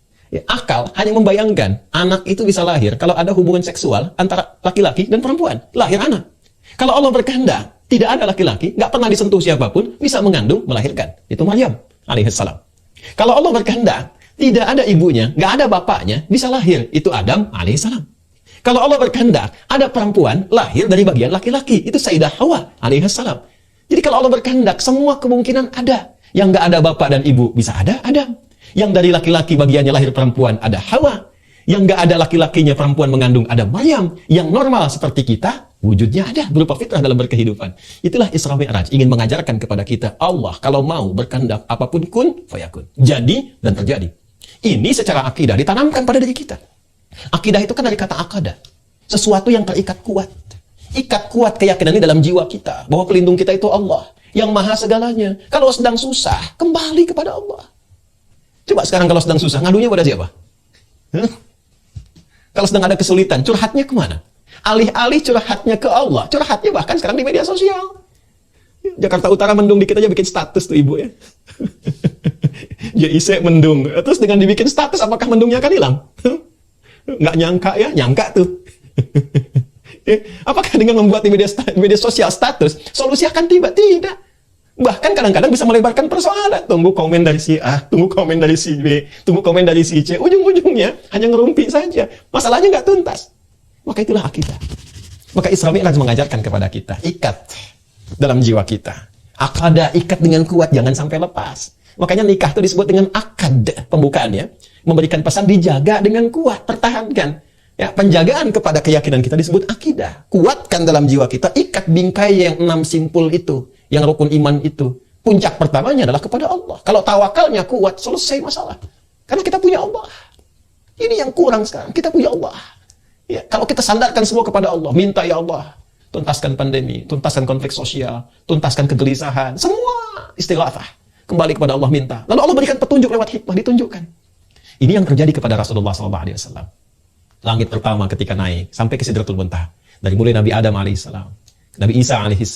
Akal hanya membayangkan, anak itu bisa lahir kalau ada hubungan seksual antara laki-laki dan perempuan. Lahir anak. Kalau Allah berkehendak, tidak ada laki-laki, nggak pernah disentuh siapapun, bisa mengandung, melahirkan. Itu Maryam alaihissalam. Kalau Allah berkehendak, tidak ada ibunya, nggak ada bapaknya, bisa lahir. Itu Adam alaihissalam. Kalau Allah berkehendak, ada perempuan lahir dari bagian laki-laki. Itu Sayyidah Hawa alaihissalam. Jadi kalau Allah berkehendak, semua kemungkinan ada. Yang nggak ada bapak dan ibu, bisa ada Adam. Yang dari laki-laki bagiannya lahir perempuan, ada Hawa. Yang nggak ada laki-lakinya perempuan mengandung, ada Maryam. Yang normal seperti kita, wujudnya ada, berupa fitrah dalam berkehidupan. Itulah Isra Mi'raj, ingin mengajarkan kepada kita, Allah kalau mau berkehendak, apapun kun, fayakun. Jadi dan terjadi. Ini secara akidah ditanamkan pada diri kita. Akidah itu kan dari kata akadah. Sesuatu yang terikat kuat. Ikat kuat keyakinan ini dalam jiwa kita. Bahwa pelindung kita itu Allah. Yang maha segalanya. Kalau sedang susah, kembali kepada Allah. Coba sekarang kalau sedang susah, ngadunya pada siapa? Kalau sedang ada kesulitan, curhatnya kemana? Alih-alih curhatnya ke Allah. Curhatnya bahkan sekarang di media sosial. Jakarta Utara mendung dikit aja bikin status tuh ibu ya. JIC mendung. Terus dengan dibikin status, apakah mendungnya akan hilang? Nggak nyangka ya? Nyangka tuh. Apakah dengan membuat di media sosial status, solusi akan tiba? Tidak. Bahkan kadang-kadang bisa melebarkan persoalan. Tunggu komen dari si A, tunggu komen dari si B, tunggu komen dari si C. Ujung-ujungnya hanya ngerumpi saja. Masalahnya nggak tuntas. Maka itulah akidah. Maka Isra Mi'raj mengajarkan kepada kita, ikat dalam jiwa kita. Akadah, ikat dengan kuat, jangan sampai lepas. Makanya nikah itu disebut dengan akad, pembukaannya. Memberikan pesan dijaga dengan kuat, pertahankan. Ya, penjagaan kepada keyakinan kita disebut akidah. Kuatkan dalam jiwa kita, ikat bingkai yang 6 simpul itu, yang rukun iman itu. Puncak pertamanya adalah kepada Allah. Kalau tawakalnya kuat, selesai masalah. Karena kita punya Allah. Ini yang kurang sekarang, kita punya Allah. Ya, kalau kita sandarkan semua kepada Allah, minta ya Allah, tuntaskan pandemi, tuntaskan konflik sosial, tuntaskan kegelisahan, semua istighatsah. Kembali kepada Allah minta. Lalu Allah berikan petunjuk lewat hikmah, ditunjukkan. Ini yang terjadi kepada Rasulullah SAW. Langit pertama ketika naik, sampai ke Sidratul Muntaha. Dari mulai Nabi Adam AS, Nabi Isa AS,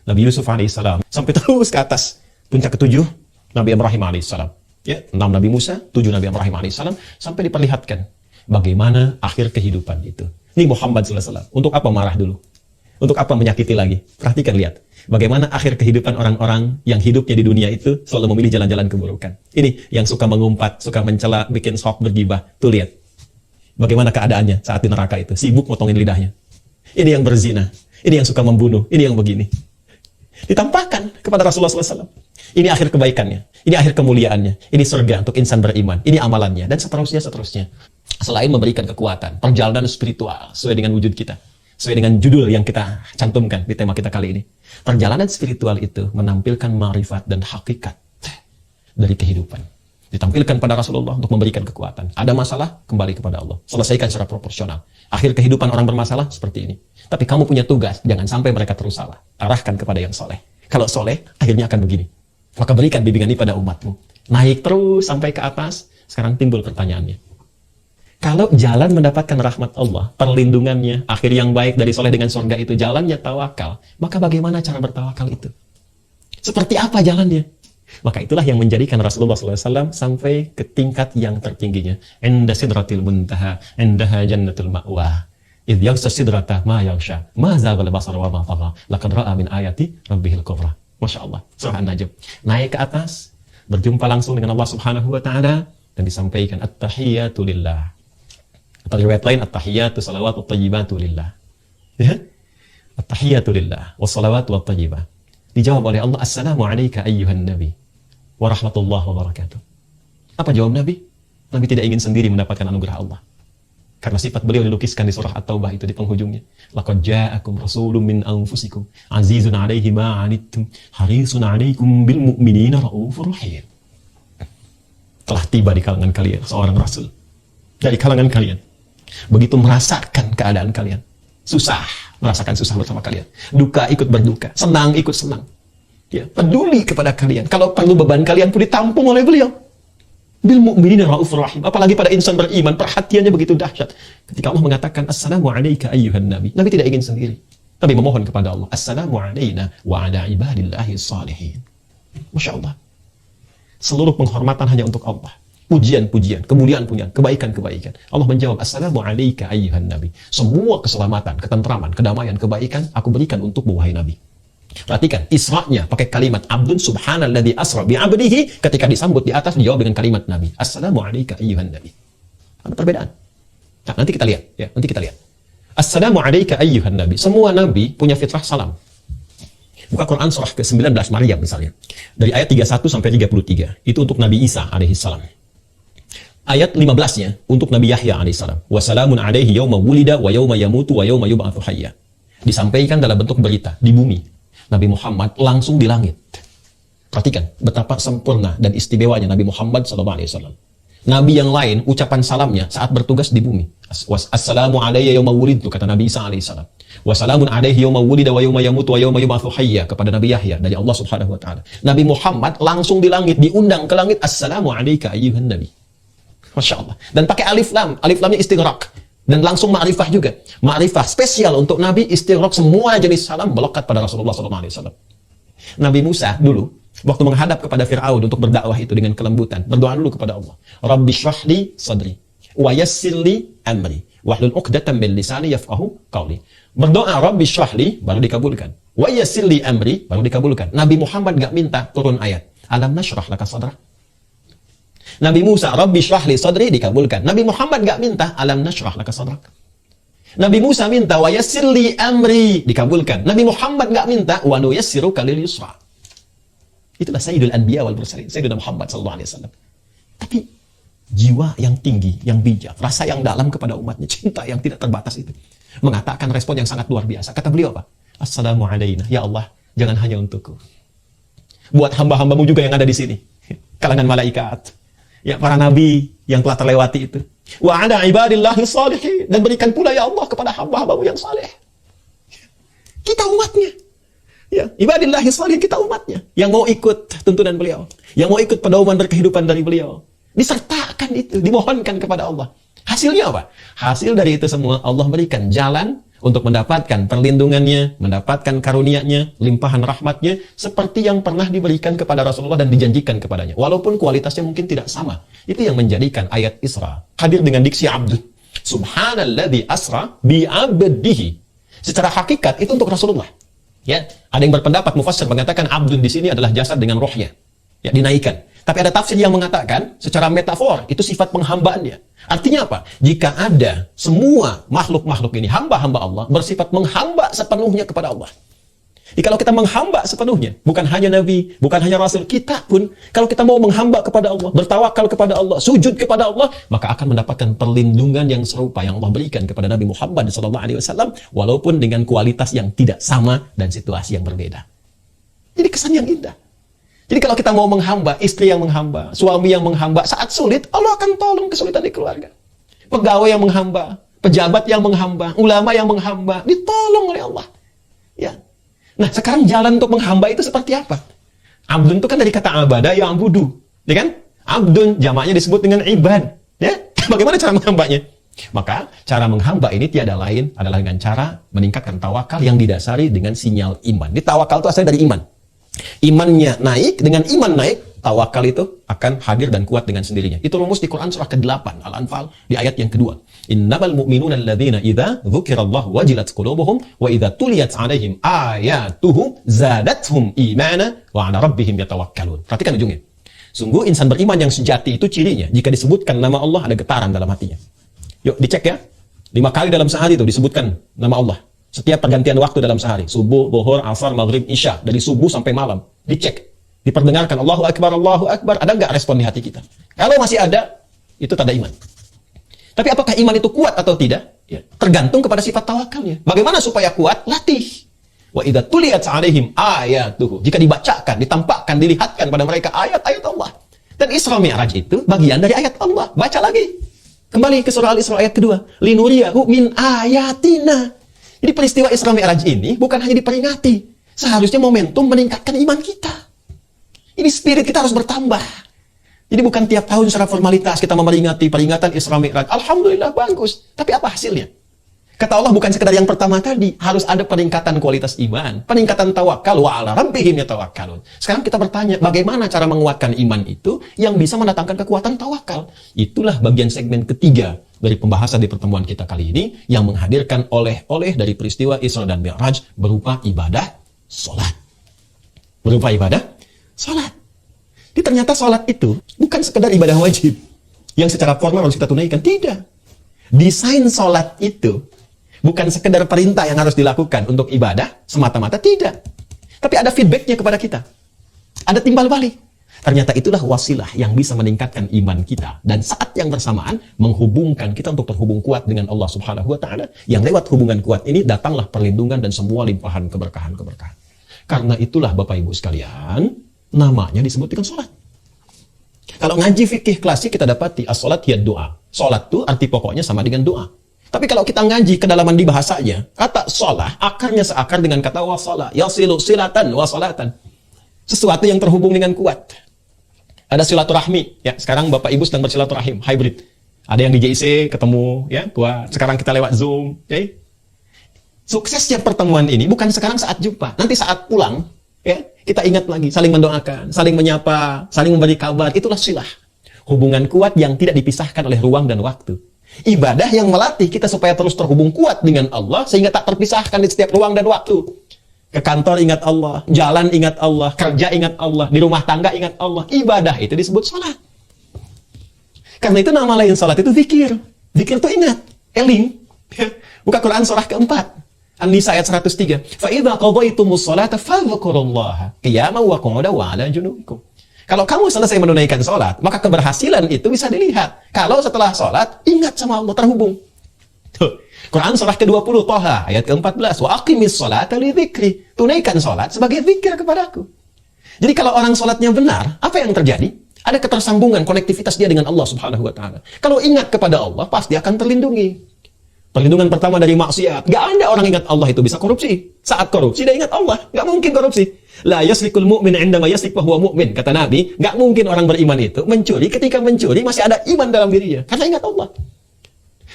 Nabi Yusuf AS, sampai terus ke atas. Puncak ke-7, Nabi Ibrahim AS. Ya, 6 Nabi Musa, 7 Nabi Ibrahim AS, sampai diperlihatkan bagaimana akhir kehidupan itu. Ini Muhammad SAW. Untuk apa marah dulu? Untuk apa menyakiti lagi? Perhatikan, lihat. Bagaimana akhir kehidupan orang-orang yang hidupnya di dunia itu selalu memilih jalan-jalan keburukan. Ini yang suka mengumpat, suka mencela, bikin sok, bergibah. Tuh lihat. Bagaimana keadaannya saat di neraka itu. Sibuk motongin lidahnya. Ini yang berzina. Ini yang suka membunuh. Ini yang begini. Ditampakkan kepada Rasulullah SAW. Ini akhir kebaikannya. Ini akhir kemuliaannya. Ini surga untuk insan beriman. Ini amalannya. Dan seterusnya. Selain memberikan kekuatan, perjalanan spiritual sesuai dengan wujud kita. Sesuai dengan judul yang kita cantumkan di tema kita kali ini. Perjalanan spiritual itu menampilkan ma'rifat dan hakikat dari kehidupan. Ditampilkan pada Rasulullah untuk memberikan kekuatan. Ada masalah, kembali kepada Allah. Selesaikan secara proporsional. Akhir kehidupan orang bermasalah seperti ini. Tapi kamu punya tugas, jangan sampai mereka terus salah. Arahkan kepada yang soleh. Kalau soleh, akhirnya akan begini. Maka berikan bimbingan ini pada umatmu. Naik terus sampai ke atas. Sekarang timbul pertanyaannya. Kalau jalan mendapatkan rahmat Allah, perlindungannya, akhir yang baik dari soleh dengan surga itu jalannya tawakal, maka bagaimana cara bertawakal itu? Seperti apa jalannya? Maka itulah yang menjadikan Rasulullah SAW sampai ke tingkat yang tertingginya. Inda sidratil muntaha, indaha jannatul ma'wah. Idh yaghsha sidrata ma yaghsha, ma zaghal basar wa ma tagha, laqad ra'a min ayati rabbihil kubra. Masya Allah, surah An-Najm. Naik ke atas, berjumpa langsung dengan Allah Subhanahu wa Ta'ala, dan disampaikan at-tahiyyatu lillah. Atau riwayat lain, at-tahiyyatu salawatu tayyibatu lillah. Ya? At-tahiyyatu lillah wa salawatu wa tayyibah. Dijawab oleh Allah, assalamu alayka ayyuhan nabi wa rahmatullahi wa barakatuh. Apa jawab Nabi? Nabi tidak ingin sendiri mendapatkan anugerah Allah. Karena sifat beliau dilukiskan di surah At-Taubah itu di penghujungnya. Laqad ja'akum rasulun min anfusikum azizun 'alaihi ma 'anittum harisun 'alaikum bil mu'minina raufur rahim. Telah tiba di kalangan kalian seorang rasul dari kalangan kalian. Begitu merasakan keadaan kalian, susah, merasakan susah bersama kalian. Duka ikut berduka, senang ikut senang. Ya, peduli kepada kalian. Kalau perlu beban kalian pun ditampung oleh beliau. Bil mu'minina raufur rahim. Apalagi pada insan beriman, perhatiannya begitu dahsyat. Ketika Allah mengatakan assalamu alayka ayyuhan nabi, Nabi tidak ingin sendiri, tapi memohon kepada Allah, assalamu alayna wa ala ibadillahi salihin. Masya Allah. Seluruh penghormatan hanya untuk Allah. Pujian-pujian, kemuliaan-pujian, kebaikan-kebaikan. Allah menjawab, assalamu alayka ayyuhan nabi. Semua keselamatan, ketentraman, kedamaian, kebaikan aku berikan untuk wahai Nabi. Perhatikan, Isra'nya pakai kalimat Abdun subhanalladzi asra bi'abdihi. Ketika disambut di atas, dijawab dengan kalimat Nabi. Assalamu alayka ayyuhan nabi. Ada perbedaan. Nah, nanti kita lihat. Ya, nanti kita lihat. Assalamu alayka ayyuhan nabi. Semua Nabi punya fitrah salam. Buka Quran surah ke-19 Maryam misalnya. Dari ayat 31 sampai 33. Itu untuk Nabi Isa alaihissalam. Ayat 15-nya untuk Nabi Yahya alaihissalam. Wassalamun alaihi yawma wulida wa yawma yamutu wa yawma yub'atsu hayya. Disampaikan dalam bentuk berita di bumi. Nabi Muhammad langsung di langit. Perhatikan betapa sempurna dan istimewanya Nabi Muhammad SAW. Nabi yang lain ucapan salamnya saat bertugas di bumi. Assalamu alayya yawma wulidtu, kata Nabi Isa alaihissalam. Wassalamun alaihi yawma wulida wa yawma yamutu wa yawma yub'atsu hayya, kepada Nabi Yahya dari Allah Subhanahu wa taala. Nabi Muhammad langsung di langit, diundang ke langit, assalamu alayka ayyuhan nabi. Masya Allah. Dan pakai alif lam. Alif lamnya istighraq. Dan langsung ma'rifah juga. Ma'rifah spesial untuk Nabi, istighraq, semua jenis salam melekat pada Rasulullah SAW. Nabi Musa dulu, waktu menghadap kepada Fir'aun untuk berdakwah itu dengan kelembutan, berdoa dulu kepada Allah. Rabbi shrahli sadri, wa yassirli amri, wahlul 'uqdatam min lisani yafqahu qawli. Berdoa Rabbi shrahli, baru dikabulkan. Wa yassirli amri, baru dikabulkan. Nabi Muhammad gak minta turun ayat. Alam nashrah laka sadrak. Nabi Musa, Rabbi shrahli sadri, dikabulkan. Nabi Muhammad gak minta, alam nashrah laka sadrak. Nabi Musa minta, wa yassirli amri, dikabulkan. Nabi Muhammad gak minta, wa nuyassiruka lil yusra. Itulah Sayyidul Anbiya wal Mursalin, Sayyidina Muhammad SAW. Tapi jiwa yang tinggi, yang bijak, rasa yang dalam kepada umatnya, cinta yang tidak terbatas itu, mengatakan respon yang sangat luar biasa. Kata beliau apa? Assalamu alayna, ya Allah, jangan hanya untukku. Buat hamba-hambamu juga yang ada di sini, kalangan malaikat. Ya, para nabi yang telah terlewati itu. Wa ala ibadillahi salihin, dan berikan pula ya Allah kepada hamba-hambamu yang saleh. Kita umatnya. Ya, ibadillahi salihin, kita umatnya yang mau ikut tuntunan beliau, yang mau ikut pedoman berkehidupan dari beliau. Disertakan itu, dimohonkan kepada Allah. Hasilnya apa? Hasil dari itu semua Allah berikan jalan untuk mendapatkan perlindungannya, mendapatkan karunia-Nya, limpahan rahmatnya, seperti yang pernah diberikan kepada Rasulullah dan dijanjikan kepadanya. Walaupun kualitasnya mungkin tidak sama. Itu yang menjadikan ayat Isra hadir dengan diksi abdu. Subhanalladzi asra bi'abdihi. Secara hakikat itu untuk Rasulullah. Ya, ada yang berpendapat mufassir mengatakan abdun di sini adalah jasad dengan rohnya. Ya, dinaikkan. Tapi ada tafsir yang mengatakan secara metafor itu sifat penghambaannya. Artinya apa? Jika ada semua makhluk-makhluk ini, hamba-hamba Allah, bersifat menghamba sepenuhnya kepada Allah. Jadi kalau kita menghamba sepenuhnya, bukan hanya Nabi, bukan hanya Rasul, kita pun, kalau kita mau menghamba kepada Allah, bertawakal kepada Allah, sujud kepada Allah, maka akan mendapatkan perlindungan yang serupa yang Allah berikan kepada Nabi Muhammad SAW, walaupun dengan kualitas yang tidak sama dan situasi yang berbeda. Jadi kesan yang indah. Jadi kalau kita mau menghamba, istri yang menghamba, suami yang menghamba, saat sulit, Allah akan tolong kesulitan di keluarga. Pegawai yang menghamba, pejabat yang menghamba, ulama yang menghamba, ditolong oleh Allah. Ya. Nah, sekarang jalan untuk menghamba itu seperti apa? Abdun itu kan dari kata abada, ya ambudu. Ya kan? Abdun, jamaknya disebut dengan ibad. Ya. Bagaimana cara menghambanya? Maka, cara menghamba ini tiada lain adalah dengan cara meningkatkan tawakal yang didasari dengan sinyal iman. Di tawakal itu asalnya dari iman. Imannya naik, dengan iman naik, tawakal itu akan hadir dan kuat dengan sendirinya. Itu rumus di Quran surah ke-8 Al-Anfal di ayat yang kedua. Innamal mu'minuna alladzina idza dzukirallahu wajilat qulubuhum wa idza tuliyat 'alaihim ayatuhu zadatuhum imana wa 'ala rabbihim yatawakkalun. Perhatikan ujungnya. Sungguh insan beriman yang sejati itu cirinya jika disebutkan nama Allah ada getaran dalam hatinya. Yuk dicek ya. 5 kali dalam sehari itu disebutkan nama Allah. Setiap pergantian waktu dalam sehari, subuh, zuhur, asar, maghrib, isya, dari subuh sampai malam, dicek, diperdengarkan Allahu Akbar, ada nggak respon di hati kita? Kalau masih ada, itu tanda iman. Tapi apakah iman itu kuat atau tidak? Ya, tergantung kepada sifat tawakalnya. Bagaimana supaya kuat? Latih. Wa idza tuliyat 'alaihim ayatuhu. Jika dibacakan, ditampakkan, dilihatkan pada mereka ayat-ayat Allah. Dan Isra Mi'raj itu bagian dari ayat Allah. Baca lagi. Kembali ke surah Al-Isra ayat kedua. Linuriyahu min ayatina. Jadi peristiwa Isra Mi'raj ini bukan hanya diperingati. Seharusnya momentum meningkatkan iman kita. Ini spirit kita harus bertambah. Jadi bukan tiap tahun secara formalitas kita memperingati peringatan Isra Mi'raj. Alhamdulillah bagus. Tapi apa hasilnya? Kata Allah bukan sekedar yang pertama tadi. Harus ada peningkatan kualitas iman. Peningkatan tawakal. Wa ala rabbihim yatawakkalun. Sekarang kita bertanya, bagaimana cara menguatkan iman itu yang bisa mendatangkan kekuatan tawakal? Itulah bagian segmen ketiga dari pembahasan di pertemuan kita kali ini yang menghadirkan oleh-oleh dari peristiwa Isra dan Mi'raj berupa ibadah sholat. Berupa ibadah sholat. Jadi ternyata sholat itu bukan sekedar ibadah wajib yang secara formal harus kita tunaikan. Tidak. Desain sholat itu bukan sekedar perintah yang harus dilakukan untuk ibadah semata-mata. Tidak. Tapi ada feedbacknya kepada kita. Ada timbal balik. Ternyata itulah wasilah yang bisa meningkatkan iman kita. Dan saat yang bersamaan menghubungkan kita untuk terhubung kuat dengan Allah Subhanahu wa Ta'ala. Yang lewat hubungan kuat ini datanglah perlindungan dan semua limpahan keberkahan-keberkahan. Karena itulah Bapak Ibu sekalian, namanya disebut dengan sholat. Kalau ngaji fikih klasik kita dapati as-sholat hiya doa. Sholat itu arti pokoknya sama dengan doa. Tapi kalau kita ngaji kedalaman di bahasanya, kata sholat akarnya seakar dengan kata wassalah. Yasilu silatan wassalatan. Sesuatu yang terhubung dengan kuat. Ada silaturahmi. Ya, sekarang Bapak Ibu sedang bersilaturahim, hybrid. Ada yang di JIC ketemu, ya, kuat. Sekarang kita lewat Zoom, okay? Suksesnya pertemuan ini bukan sekarang saat jumpa, nanti saat pulang, ya, kita ingat lagi, saling mendoakan, saling menyapa, saling memberi kabar. Itulah silah. Hubungan kuat yang tidak dipisahkan oleh ruang dan waktu. Ibadah yang melatih kita supaya terus terhubung kuat dengan Allah, sehingga tak terpisahkan di setiap ruang dan waktu. Ke kantor ingat Allah, jalan ingat Allah, kerja ingat Allah, di rumah tangga ingat Allah. Ibadah itu disebut sholat. Karena itu nama lain sholat itu zikir. Zikir itu ingat, eling. Buka Quran surah keempat. An-Nisa ayat 103. فَإِذَا قَضَيْتُمُ الصَّلَاةَ فَاذْكُرُوا اللَّهَ قِيَامًا وَقُعُودًا وَعَلَى جُنُوبِكُمْ. Kalau kamu selesai menunaikan sholat, maka keberhasilan itu bisa dilihat. Kalau setelah sholat, ingat sama Allah, terhubung. Tuh. Quran surah ke-20, Thaha, ayat ke-14. وَأَقِمِ الصَّلَاةَ لِذِكْرِ. Tunaikan sholat sebagai zikir kepadaku. Jadi kalau orang sholatnya benar, apa yang terjadi? Ada ketersambungan, konektivitas dia dengan Allah Subhanahu wa Ta'ala. Kalau ingat kepada Allah, pasti akan terlindungi. Perlindungan pertama dari maksiat. Gak ada orang ingat Allah itu bisa korupsi. Saat korupsi dia ingat Allah. Gak mungkin korupsi. La yasrikul mu'min indama yasrik wa huwa mu'min. Kata Nabi, gak mungkin orang beriman itu mencuri ketika mencuri masih ada iman dalam dirinya. Karena ingat Allah.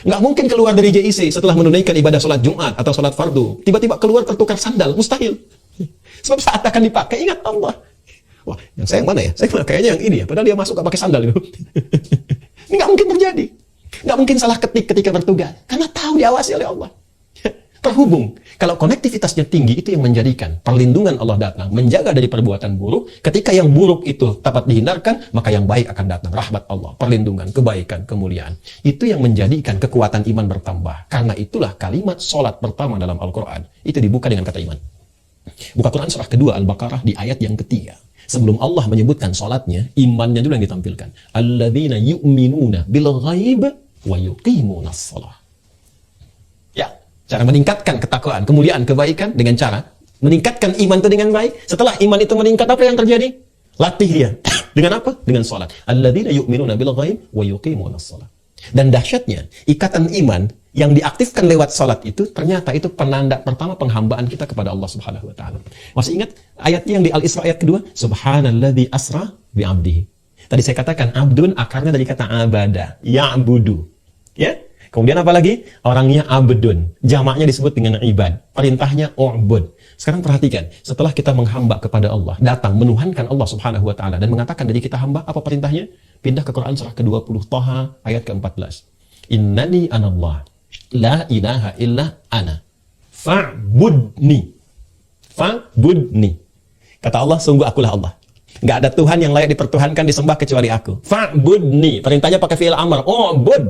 Gak mungkin keluar dari JIC setelah menunaikan ibadah sholat Jumat atau sholat fardu. Tiba-tiba keluar tertukar sandal. Mustahil. Sebab saat akan dipakai ingat Allah. Wah, yang saya yang mana ya? Saya kayaknya yang ini ya. Padahal dia masuk gak pakai sandal itu. Ini gak mungkin terjadi. Nggak mungkin salah ketik ketika bertugas. Karena tahu diawasi oleh Allah. Terhubung. Kalau konektivitasnya tinggi, itu yang menjadikan perlindungan Allah datang. Menjaga dari perbuatan buruk. Ketika yang buruk itu dapat dihindarkan, maka yang baik akan datang. Rahmat Allah, perlindungan, kebaikan, kemuliaan. Itu yang menjadikan kekuatan iman bertambah. Karena itulah kalimat sholat pertama dalam Al-Quran. Itu dibuka dengan kata iman. Buka Quran surah kedua Al-Baqarah di ayat yang ketiga. Sebelum Allah menyebutkan sholatnya, imannya dulu yang ditampilkan. Alladzina yu'minuna bil ghaib wa yuqimuna shalah. Ya, cara meningkatkan ketakwaan, kemuliaan, kebaikan dengan cara meningkatkan iman itu dengan baik. Setelah iman itu meningkat, apa yang terjadi? Latih dia. Dengan apa? Dengan sholat. Alladzina yu'minuna bil ghaib wa yuqimuna shalah. Dan dahsyatnya, ikatan iman yang diaktifkan lewat salat itu ternyata itu penanda pertama penghambaan kita kepada Allah Subhanahu wa Ta'ala. Masih ingat ayatnya yang di Al-Isra ayat kedua? Subhanalladzi asra bi'abdihi. Tadi saya katakan abdun akarnya dari kata abada, ya'budu. Ya? Kemudian apa lagi? Orangnya abdun. Jamaknya disebut dengan ibad. Perintahnya u'bud. Sekarang perhatikan, setelah kita menghamba kepada Allah, datang menuhankan Allah Subhanahu wa Ta'ala dan mengatakan dari kita hamba, apa perintahnya? Pindah ke Quran surah ke-20 Thaha ayat ke-14. Innani anallah la ilaha illa ana fa'budni. Fa'budni. Kata Allah, sungguh akulah Allah. Nggak ada Tuhan yang layak dipertuhankan, disembah kecuali aku. Fa'budni. Perintahnya pakai fi'il amr. U'bud.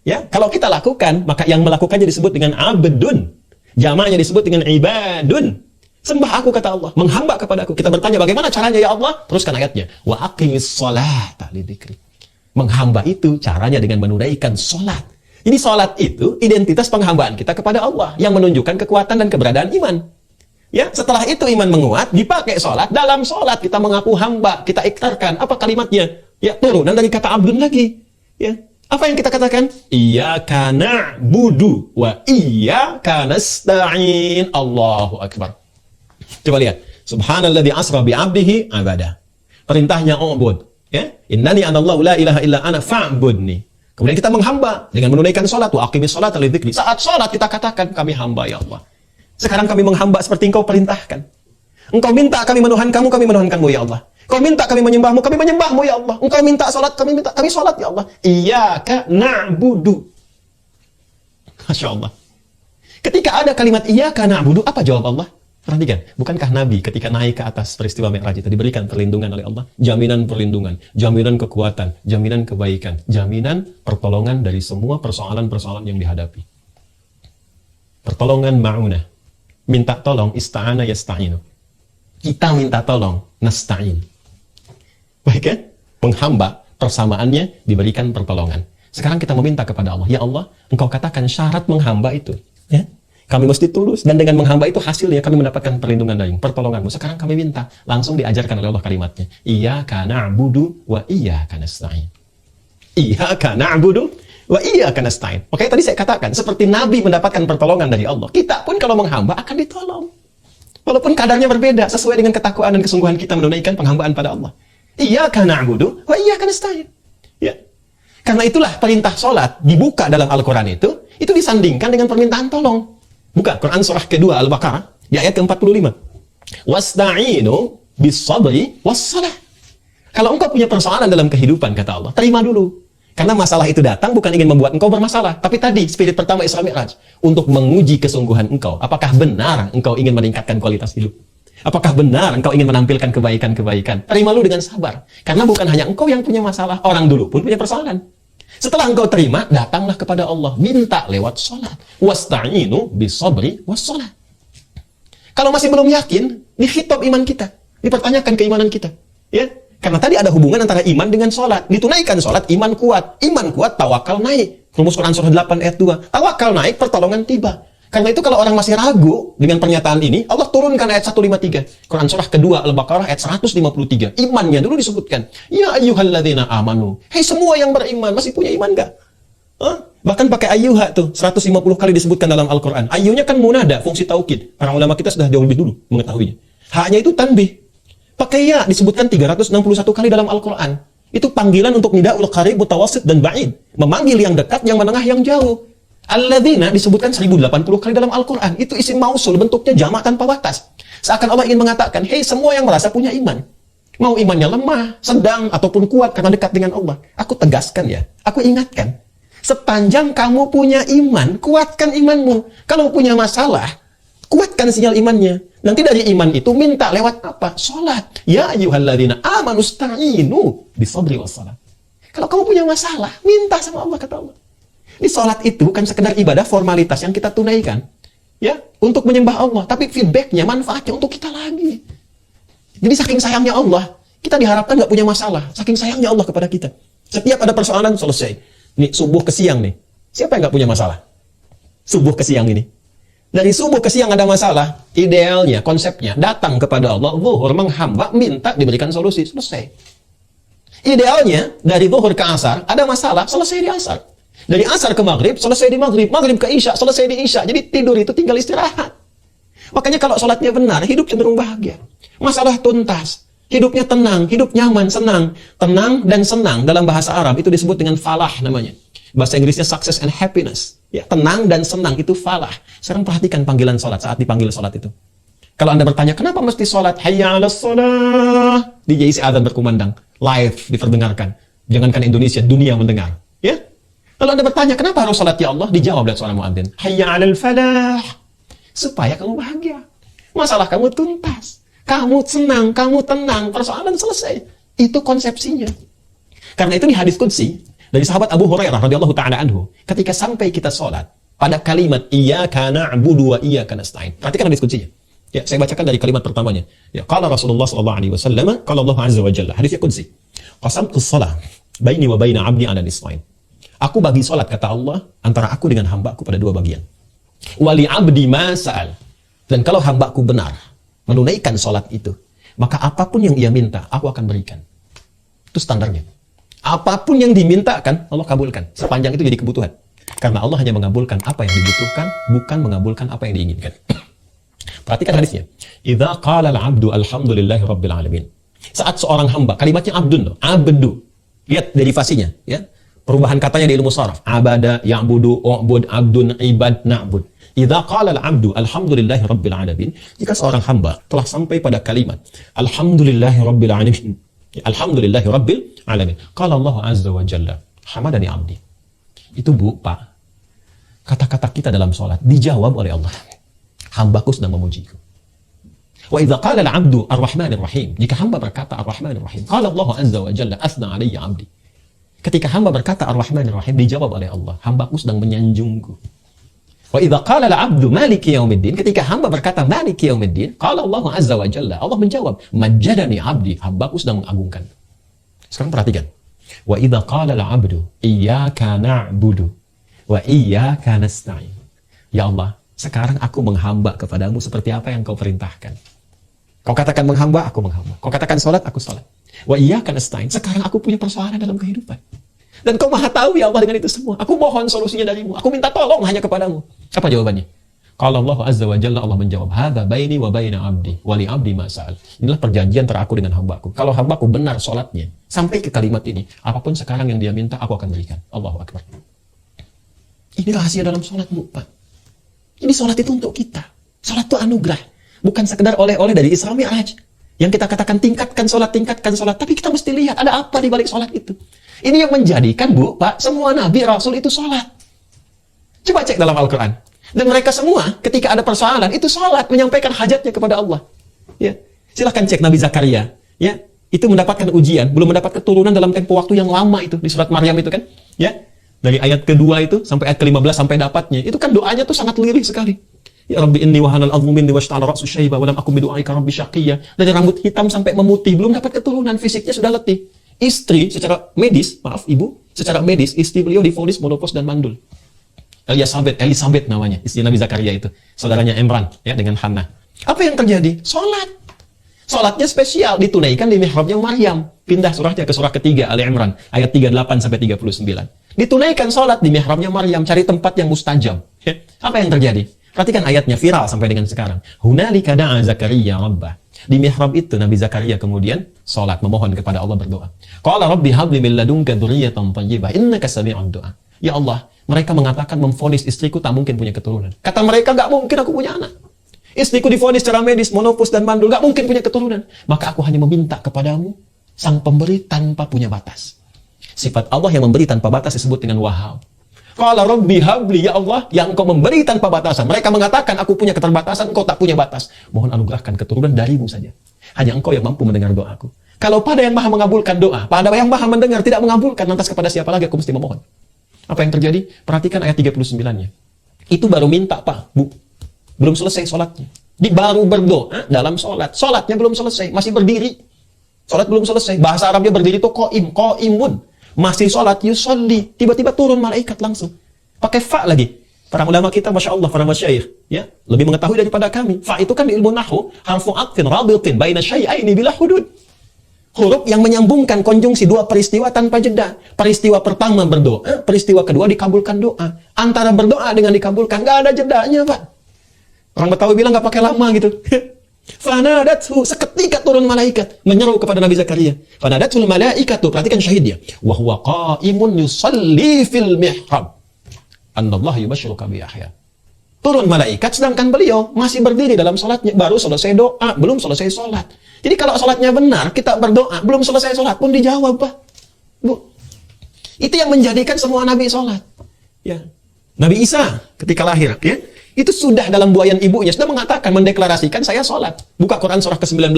Ya, kalau kita lakukan, maka yang melakukannya disebut dengan abdun. Jamaknya disebut dengan ibadun. Sembah aku, kata Allah. Menghamba kepada aku. Kita bertanya, bagaimana caranya ya Allah? Teruskan ayatnya. Wa aqimis sholata lidzikri. Menghamba itu caranya dengan menunaikan sholat. Jadi salat itu identitas penghambaan kita kepada Allah yang menunjukkan kekuatan dan keberadaan iman. Ya, setelah itu iman menguat, dipakai salat. Dalam salat kita mengaku hamba, kita ikrarkan apa kalimatnya? Ya, turunan dari kata abdun lagi. Ya, apa yang kita katakan? Iyyaka na'budu wa iyyaka nasta'in. Allahu akbar. Coba lihat. Subhanalladzi asra bi 'abdihi 'abada. Perintahnya ubud, ya. Innani anallahu la ilaha illa ana fa'budni. Kemudian kita menghamba dengan menunaikan salat, wa aqimis salata lidzikri. Saat salat kita katakan kami hamba ya Allah. Sekarang kami menghamba seperti Engkau perintahkan. Engkau minta kami menuhan kamu, kami menuhankanmu ya Allah. Engkau minta kami menyembahmu, kami menyembahmu ya Allah. Engkau minta salat, kami salat ya Allah. Iyyaka na'budu. Masya Allah. Ketika ada kalimat iyyaka na'budu, apa jawab Allah? Perhatikan, bukankah Nabi ketika naik ke atas peristiwa Mi'raj itu diberikan perlindungan oleh Allah? Jaminan perlindungan, jaminan kekuatan, jaminan kebaikan, jaminan pertolongan dari semua persoalan-persoalan yang dihadapi. Pertolongan ma'unah. Minta tolong, ista'ana yasta'inu. Kita minta tolong, nasta'in. Baik kan? Penghamba, persamaannya diberikan pertolongan. Sekarang kita meminta kepada Allah, ya Allah, Engkau katakan syarat menghamba itu. Ya? Kami mesti tulus, dan dengan menghamba itu hasilnya kami mendapatkan perlindungan dari pertolonganmu. Sekarang kami minta, langsung diajarkan oleh Allah kalimatnya. Iyyaka na'budu wa iyyaka nasta'in. Iyyaka na'budu wa iyyaka nasta'in. Makanya tadi saya katakan, seperti Nabi mendapatkan pertolongan dari Allah, kita pun kalau menghamba akan ditolong. Walaupun kadarnya berbeda, sesuai dengan ketakwaan dan kesungguhan kita menunaikan penghambaan pada Allah. Iyyaka na'budu wa iyyaka nasta'in. Ya. Karena itulah perintah salat dibuka dalam Al-Quran itu disandingkan dengan permintaan tolong. Buka Quran surah kedua Al-Baqarah di ayat ke-45. Wasta'inu bis-sabri was-salah. Kalau engkau punya persoalan dalam kehidupan, kata Allah, terima dulu. Karena masalah itu datang bukan ingin membuat engkau bermasalah, tapi tadi spirit pertama Isra Mi'raj untuk menguji kesungguhan engkau. Apakah benar engkau ingin meningkatkan kualitas hidup? Apakah benar engkau ingin menampilkan kebaikan-kebaikan? Terima dulu dengan sabar. Karena bukan hanya engkau yang punya masalah, orang dulu pun punya persoalan. Setelah engkau terima, datanglah kepada Allah. Minta lewat sholat. Wasta'inu bis-sabri was-salat. Kalau masih belum yakin, dikhitab iman kita. Dipertanyakan keimanan kita. Ya, karena tadi ada hubungan antara iman dengan sholat. Ditunaikan sholat, iman kuat. Iman kuat, tawakal naik. Rumus Quran surah 8 ayat 2. Tawakal naik, pertolongan tiba. Karena itu kalau orang masih ragu dengan pernyataan ini, Allah turunkan ayat 153. Quran surah kedua Al-Baqarah ayat 153. Imannya dulu disebutkan. Ya ayyuhalladzina amanu. Hei semua yang beriman, masih punya iman gak? Bahkan pakai ayyuha tuh, 150 kali disebutkan dalam Al-Quran. Ayyuhnya kan munada, fungsi taukid. Para ulama kita sudah jauh lebih dulu mengetahuinya. Haknya itu tanbih. Pakai ya disebutkan 361 kali dalam Al-Quran. Itu panggilan untuk nida'ul qarib, mutawassit, dan ba'id. Memanggil yang dekat, yang menengah, yang jauh. Alladzina disebutkan 1080 kali dalam Al-Quran. Itu isim mausul, bentuknya jamak tanpa batas. Seakan Allah ingin mengatakan, hei semua yang merasa punya iman. Mau imannya lemah, sedang, ataupun kuat karena dekat dengan Allah. Aku tegaskan ya, aku ingatkan. Sepanjang kamu punya iman, kuatkan imanmu. Kalau punya masalah, kuatkan sinyal imannya. Nanti dari iman itu minta lewat apa? Sholat. Ya ayyuhalladzina amanu sta'inu bis-sabri was-salat. Kalau kamu punya masalah, minta sama Allah, kata Allah. Di sholat itu bukan sekedar ibadah formalitas yang kita tunaikan, ya, untuk menyembah Allah, tapi feedbacknya, manfaatnya untuk kita lagi. Jadi saking sayangnya Allah, kita diharapkan nggak punya masalah. Saking sayangnya Allah kepada kita. Setiap ada persoalan selesai. Nih subuh ke siang nih, siapa yang nggak punya masalah? Subuh ke siang ini. Dari subuh ke siang ada masalah. Idealnya, konsepnya datang kepada Allah, zuhur menghamba, minta diberikan solusi, selesai. Idealnya dari zuhur ke asar ada masalah, selesai di asar. Dari asar ke maghrib, selesai di maghrib. Maghrib ke isya, selesai di isya. Jadi tidur itu tinggal istirahat. Makanya kalau sholatnya benar, hidup cenderung bahagia. Masalah tuntas. Hidupnya tenang, hidup nyaman, senang. Tenang dan senang dalam bahasa Arab itu disebut dengan falah namanya. Bahasa Inggrisnya success and happiness. Ya, tenang dan senang itu falah. Sekarang perhatikan panggilan sholat saat dipanggil sholat itu. Kalau Anda bertanya, kenapa mesti sholat? Hayya 'alas sholah. Di JIC azan berkumandang. Live diperdengarkan. Jangankan Indonesia, dunia mendengar. Ya. Lalu Anda bertanya, kenapa harus salat ya Allah? Dijawab oleh seorang muadzin, hayya 'alal falah. Supaya kamu bahagia. Masalah kamu tuntas. Kamu senang, kamu tenang, persoalan selesai. Itu konsepsinya. Karena itu di hadis qudsi dari sahabat Abu Hurairah radhiyallahu taala anhu, ketika sampai kita salat pada kalimat iyyaka na'budu wa iyyaka nasta'in. Perhatikan hadis qudzinya. Ya, saya bacakan dari kalimat pertamanya. Ya, qala Rasulullah sallallahu alaihi wasallam, qala Allah azza wa jalla, hadis qudsi. Qasamtu shalah baini wa baina 'abdi 'ala nisfain. Aku bagi sholat, kata Allah, antara aku dengan hambaku pada dua bagian. Wali abdi masal. Dan kalau hambaku benar menunaikan sholat itu, maka apapun yang ia minta, aku akan berikan. Itu standarnya. Apapun yang dimintakan, Allah kabulkan. Sepanjang itu jadi kebutuhan. Karena Allah hanya mengabulkan apa yang dibutuhkan, bukan mengabulkan apa yang diinginkan. Perhatikan hadisnya. Idza qala al-'abdu alhamdulillahi rabbil alamin. Saat seorang hamba, kalimatnya abdun loh, abdu. Lihat derivasinya, ya. Perubahan katanya di ilmu sharaf. Abada, ya'budu, u'bud, abdun, ibad, na'bud. Idza qala al-'abdu alhamdulillahi rabbil alamin. Jika seorang hamba telah sampai pada kalimat alhamdulillahi rabbil alamin. Alhamdulillahi rabbil alamin. Qala Allah azza wa jalla, hamadani 'abdi. Itu Bu, Pak. Kata-kata kita dalam salat dijawab oleh Allah. Hambaku sedang memujiku. Wa idza qala al-'abdu ar-rahmanir rahim. Jika hamba berkata ar-rahmanir rahim, qala Allah azza wa jalla asna 'alayya 'abdi. Ketika hamba berkata ar-rahmanir rahim, dijawab oleh Allah, hambaku sedang menyanjungku. Wa idza qala al-'abdu maliki yaumiddin. Ketika hamba berkata maliki yaumiddin, qala Allah azza wa jalla, Allah menjawab, majjadani 'abdi, hambaku sedang mengagungkan. Sekarang perhatikan. Wa idza qala al-'abdu iyyaka na'budu wa iyyaka nasta'in. Ya Allah, sekarang aku menghamba kepadamu seperti apa yang kau perintahkan. Kau katakan menghamba, aku menghamba. Kau katakan salat, aku salat. Wa iyyaka nasta'in. Sekarang aku punya persoalan dalam kehidupan. Dan kau maha tahu ya Allah dengan itu semua. Aku mohon solusinya darimu. Aku minta tolong hanya kepadamu. Apa jawabannya? Kalau Allah azza wa jalla, Allah menjawab, hadza baini wa baina 'abdi wa li 'abdi ma sa'al. Inilah perjanjian antara aku dengan hambaku. Kalau hambaku benar salatnya sampai ke kalimat ini, apapun sekarang yang dia minta, aku akan berikan. Allahu akbar. Ini rahasia dalam salat, Bu, Pak. Ini salat itu untuk kita. Salat itu anugerah. Bukan sekedar oleh-oleh dari Isra Mi'raj. Yang kita katakan tingkatkan salat. Tapi kita mesti lihat ada apa di balik salat itu. Ini yang menjadikan, Bu, Pak, semua Nabi, Rasul itu salat. Coba cek dalam Al-Quran. Dan mereka semua ketika ada persoalan, itu salat, menyampaikan hajatnya kepada Allah. Ya. Silahkan cek Nabi Zakaria. Ya. Itu mendapatkan ujian. Belum mendapat keturunan dalam tempo waktu yang lama itu. Di surat Maryam itu kan. Ya. Dari ayat kedua itu sampai ayat ke-15 sampai dapatnya. Itu kan doanya tuh sangat lirih sekali. Ya Rabbi inni wahanal azmu minni washta'ala ra'su syaiba wa lam akum bidu'aika rabbi syaqiyya. Dari rambut hitam sampai memutih, belum dapat keturunan, fisiknya sudah letih. Istri secara medis, maaf ibu, secara medis istri beliau divonis menopause dan mandul. Elisabeth namanya, istri Nabi Zakaria itu, saudaranya Imran ya dengan Hannah. Apa yang terjadi? Salat. Salatnya spesial ditunaikan di mihrabnya Maryam. Pindah surahnya ke surah ketiga Ali Imran ayat 38 sampai 39. Ditunaikan salat di mihrabnya Maryam, cari tempat yang mustajab. Ya. Apa yang terjadi? Perhatikan ayatnya, viral sampai dengan sekarang. Hunalika da'a Zakaria rabbah. Di mihrab itu Nabi Zakaria kemudian salat, memohon kepada Allah, berdoa. Qala rabbi habli min ladunka dzurriyyatan thayyibah innaka sami'ud du'a. Ya Allah, mereka mengatakan memvonis istriku tak mungkin punya keturunan. Kata mereka, enggak mungkin aku punya anak. Istriku divonis secara medis, menopause dan mandul, enggak mungkin punya keturunan. Maka aku hanya meminta kepadamu, sang pemberi tanpa punya batas. Sifat Allah yang memberi tanpa batas disebut dengan Wahhab. Qala rabbi habli, ya Allah, yang Engkau memberi tanpa batasan. Mereka mengatakan aku punya keterbatasan, Engkau tak punya batas. Mohon anugerahkan keturunan darimu saja. Hanya Engkau yang mampu mendengar doaku. Kalau pada yang maha mengabulkan doa, pada yang maha mendengar tidak mengabulkan, lantas kepada siapa lagi aku mesti memohon? Apa yang terjadi? Perhatikan ayat 39-nya. Itu baru minta, Pak, Bu. Belum selesai sholatnya. Baru berdoa dalam sholat. Sholatnya belum selesai, masih berdiri. Sholat belum selesai. Bahasa Arabnya berdiri itu qa'imun. Masih sholat, yusolli, tiba-tiba turun malaikat langsung. Pakai fa lagi. Para ulama kita, Masya Allah, para masyayikh, ya, lebih mengetahui daripada kami. Fa itu kan di ilmu nahwu, harfu atfin rabitin baina syai'aini bila hudud. Huruf yang menyambungkan konjungsi dua peristiwa tanpa jeda. Peristiwa pertama berdoa, peristiwa kedua dikabulkan doa. Antara berdoa dengan dikabulkan, nggak ada jedanya, Pak. Orang Betawi bilang nggak pakai lama gitu. Fanadathu, seketika turun malaikat menyeru kepada Nabi Zakaria. Fanadatul malaikatu, perhatikan syahidnya. Wa huwa qa'imun yusalli fil mihrab. Annallahu yubashshiruka bi Yahya. Turun malaikat sedangkan beliau masih berdiri dalam salatnya, baru selesai doa, belum selesai salat. Jadi kalau salatnya benar, kita berdoa, belum selesai salat pun dijawab, Pak. Bu. Itu yang menjadikan semua nabi salat. Ya. Nabi Isa ketika lahir, ya. Itu sudah dalam buayan ibunya, sudah mengatakan, mendeklarasikan saya sholat. Buka Quran surah ke-19.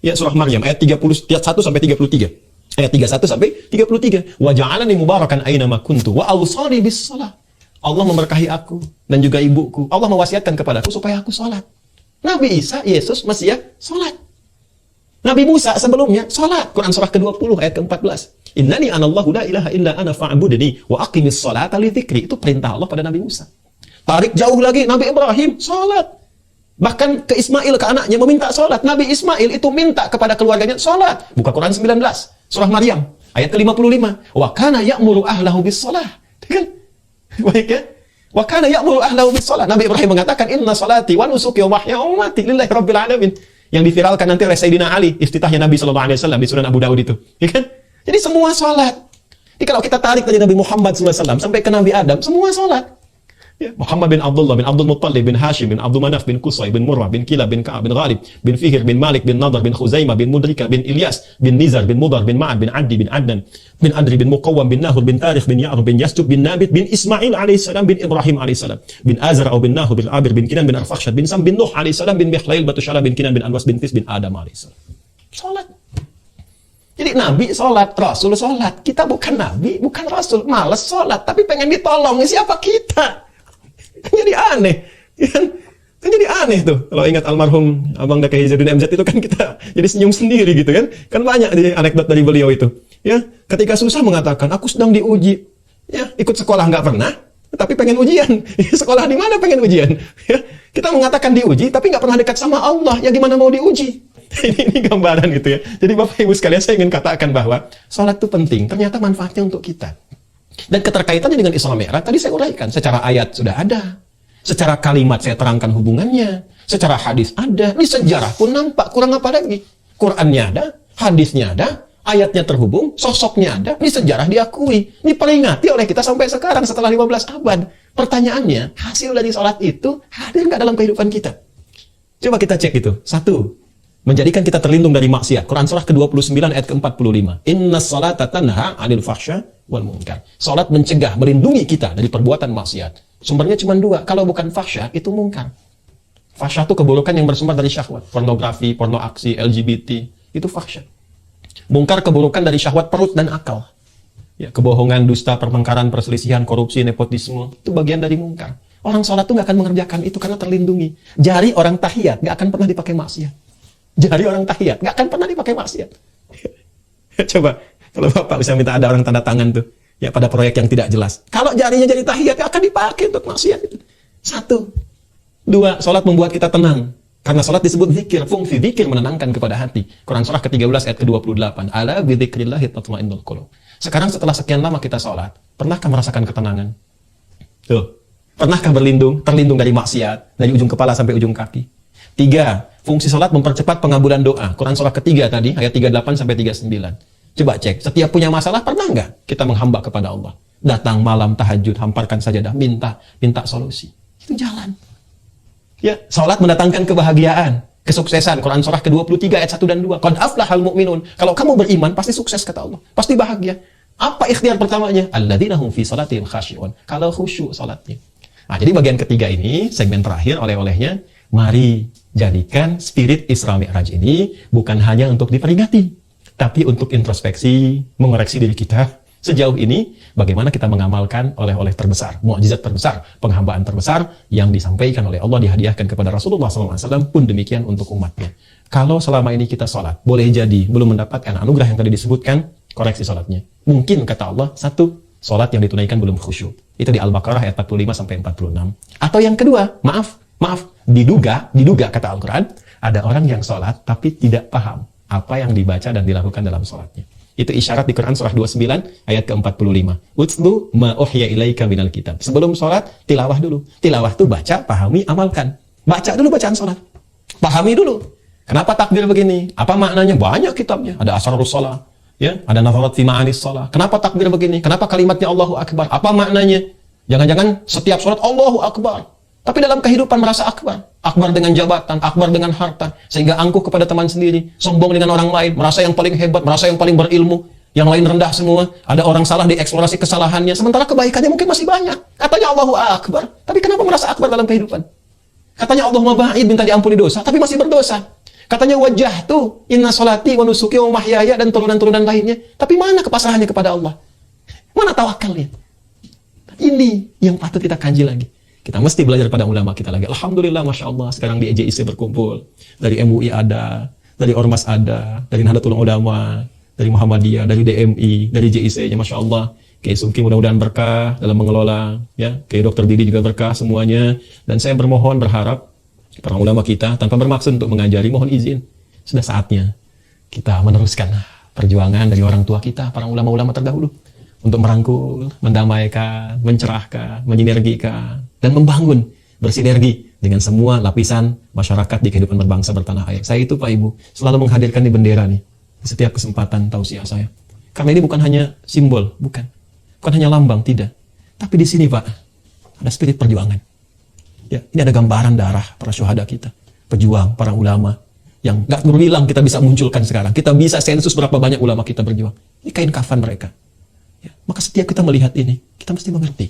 Ya, surah Maryam, ayat 31 sampai 33. Ayat 31 sampai 33. Wa ja'alani mubarakan aina ma kuntu wa awsani bis shalah. Allah memberkahi aku dan juga ibuku. Allah mewasiatkan kepadaku supaya aku sholat. Nabi Isa, Yesus, Mesias, sholat. Nabi Musa sebelumnya salat. Quran surah ke-20 ayat ke-14. Innani anallahu la ilaha illa ana fa'budni wa aqimis salata li dzikri. Itu perintah Allah pada Nabi Musa. Tarik jauh lagi, Nabi Ibrahim salat. Bahkan ke Ismail, ke anaknya meminta salat. Nabi Ismail itu minta kepada keluarganya salat. Buka Quran 19, surah Maryam ayat ke-55. Wa kana ya'muru ahlahu bis salah. Kan? Baik ya? Wa kana ya'muru ahlahu bis salah. Nabi Ibrahim mengatakan inna salati wa nusuki wa mahya wa mamati lillahi rabbil alamin. Yang diviralkan nanti oleh Sayyidina Ali, iftitahnya Nabi sallallahu alaihi wasallam di Sunan Abu Daud itu. Ya kan? Jadi semua salat. Jadi kalau kita tarik dari Nabi Muhammad sallallahu alaihi wasallam sampai ke Nabi Adam, semua salat. Ya, Muhammad bin Abdullah bin Abdul Muttalib bin Hashim bin Abdul Manaf bin Qusay bin Murrah bin Kilab bin Ka'ab bin Ghalib bin Fihr bin Malik bin Nadar bin Khuzaimah bin Mudrika bin Ilyas bin Nizar bin Mudar bin Ma'ad bin Addi bin Adnan bin Adri bin Muqawwam bin Nahur bin Tarikh bin Ya'rub bin Yasjub bin Nabit bin Ismail alaihissalam bin Ibrahim alaihissalam bin Azra bin Nahur bin Abir bin Kinan bin Arfakhshad bin Sam bin Nuh alaihissalam bin Bikhlail Batushala bin Kinan bin Anwas bin Tis bin Adam alaihissalam. Salat. Jadi Nabi salat, Rasul salat. Kita bukan Nabi, bukan Rasul, malas salat, tapi pengen ditolong. Siapa kita? Jadi aneh, kan jadi aneh tuh. Kalau ingat almarhum Abang Daki Izzuddin MZ itu kan kita jadi senyum sendiri gitu kan. Kan banyak di anekdot dari beliau itu. Ya, ketika susah mengatakan aku sedang diuji. Ya, ikut sekolah nggak pernah, tapi pengen ujian. Sekolah di mana pengen ujian? Ya, kita mengatakan diuji, tapi nggak pernah dekat sama Allah. Ya gimana mau diuji? Ini gambaran gitu ya. Jadi Bapak Ibu sekalian, saya ingin katakan bahwa sholat itu penting. Ternyata manfaatnya untuk kita. Dan keterkaitannya dengan Isra Mi'raj tadi saya uraikan. Secara ayat sudah ada. Secara kalimat saya terangkan hubungannya. Secara hadis ada. Ini sejarah pun nampak. Kurang apa lagi? Qurannya ada. Hadisnya ada. Ayatnya terhubung. Sosoknya ada. Ini sejarah diakui. Ini peringati oleh kita sampai sekarang setelah 15 abad. Pertanyaannya, hasil dari sholat itu hadir nggak dalam kehidupan kita? Coba kita cek itu. Satu, menjadikan kita terlindung dari maksiat. Quran surah ke-29 ayat ke-45. Inna salata tanha 'anil fahsya wal munkar. Salat mencegah, melindungi kita dari perbuatan maksiat. Sumbernya cuma dua. Kalau bukan fahsya, itu munkar. Fahsya itu keburukan yang bersumber dari syahwat. Pornografi, porno aksi, LGBT. Itu fahsya. Munkar keburukan dari syahwat perut dan akal. Ya, kebohongan, dusta, pertengkaran, perselisihan, korupsi, nepotisme. Itu bagian dari munkar. Orang salat itu nggak akan mengerjakan itu karena terlindungi. Jari orang tahiyat nggak akan pernah dipakai maksiat. Jari orang tahiyat nggak akan pernah dipakai maksiat. Coba kalau Bapak bisa minta ada orang tanda tangan tuh ya pada proyek yang tidak jelas. Kalau jarinya jadi tahiyat ya akan dipakai untuk maksiat itu. Satu. Dua, salat membuat kita tenang. Karena salat disebut zikir, fungsi zikir menenangkan kepada hati. Quran surah ke-13 ayat ke-28. Ala bi dzikrillahi tatma'innul qulub. Sekarang setelah sekian lama kita salat, pernahkah merasakan ketenangan? Tuh. Pernahkah terlindung dari maksiat, dari ujung kepala sampai ujung kaki? Tiga, fungsi salat mempercepat pengabulan doa. Quran surah ketiga tadi, ayat 38 sampai 39. Coba cek, setiap punya masalah pernah nggak kita menghamba kepada Allah? Datang malam tahajud, hamparkan sajadah, minta solusi. Itu jalan. Ya, salat mendatangkan kebahagiaan, kesuksesan. Quran surah ke-23 ayat 1 dan 2. Qad aflahal mu'minun. Kalau kamu beriman pasti sukses kata Allah. Pasti bahagia. Apa ikhtiar pertamanya? Alladzina hum fi salatihim khashi'un. Kalau khusyuk salatnya. Nah, jadi bagian ketiga ini, segmen terakhir oleh-olehnya, mari jadikan spirit Isra Mi'raj ini bukan hanya untuk diperingati, tapi untuk introspeksi, mengoreksi diri kita. Sejauh ini, bagaimana kita mengamalkan oleh-oleh terbesar, mukjizat terbesar, penghambaan terbesar yang disampaikan oleh Allah, dihadiahkan kepada Rasulullah SAW, pun demikian untuk umatnya. Kalau selama ini kita sholat, boleh jadi belum mendapatkan anugerah yang tadi disebutkan, koreksi sholatnya. Mungkin, kata Allah, satu, sholat yang ditunaikan belum khusyuk. Itu di Al-Baqarah ayat 45-46. Atau yang kedua, maaf, diduga, kata Al-Quran, ada orang yang sholat tapi tidak paham apa yang dibaca dan dilakukan dalam sholatnya. Itu isyarat di Quran surah 29 ayat ke-45. Utlu ma uhya ilaika minal kitab. Sebelum sholat, tilawah dulu. Tilawah itu baca, pahami, amalkan. Baca dulu bacaan sholat. Pahami dulu. Kenapa takbir begini? Apa maknanya? Banyak kitabnya. Ada asrarus shalah, ya, ada nazarat fi ma'anis shalah. Kenapa takbir begini? Kenapa kalimatnya Allahu Akbar? Apa maknanya? Jangan-jangan setiap sholat Allahu Akbar, tapi dalam kehidupan merasa akbar. Akbar dengan jabatan, akbar dengan harta, sehingga angkuh kepada teman sendiri, sombong dengan orang lain, merasa yang paling hebat, merasa yang paling berilmu, yang lain rendah semua. Ada orang salah, dieksplorasi kesalahannya, sementara kebaikannya mungkin masih banyak. Katanya Allahu Akbar, tapi kenapa merasa akbar dalam kehidupan? Katanya Allahumma ba'id, minta diampuni dosa, tapi masih berdosa. Katanya wajah tuh, inna sholati wa nusuki wa mahyaya, dan turunan-turunan lainnya, tapi mana kepasrahannya kepada Allah? Mana tawakalnya? Ini yang patut kita kaji lagi. Kita mesti belajar pada ulama kita lagi. Alhamdulillah, Masya Allah, sekarang di EJIC berkumpul. Dari MUI ada, Dari Ormas ada, dari Nahdlatul Ulama, dari Muhammadiyah, dari DMI, dari JIC-nya, Masya Allah. Kiai Sungki mudah-mudahan berkah dalam mengelola, ya. Kiai Dr. Didi juga berkah semuanya. Dan saya bermohon, berharap para ulama kita tanpa bermaksud untuk mengajari, mohon izin, sudah saatnya kita meneruskan perjuangan dari orang tua kita, para ulama-ulama terdahulu, untuk merangkul, mendamaikan, mencerahkan, menyinergikan, dan membangun, bersinergi dengan semua lapisan masyarakat di kehidupan berbangsa bertanah air. Saya itu Pak Ibu selalu menghadirkan di bendera nih di setiap kesempatan tausiah saya. Karena ini bukan hanya simbol, bukan hanya lambang, tidak. Tapi di sini Pak, ada spirit perjuangan. Ya, ini ada gambaran darah para syuhada kita, pejuang, para ulama yang gak terbilang kita bisa munculkan sekarang. Kita bisa sensus berapa banyak ulama kita berjuang. Ini kain kafan mereka. Ya, maka setiap kita melihat ini, kita mesti mengerti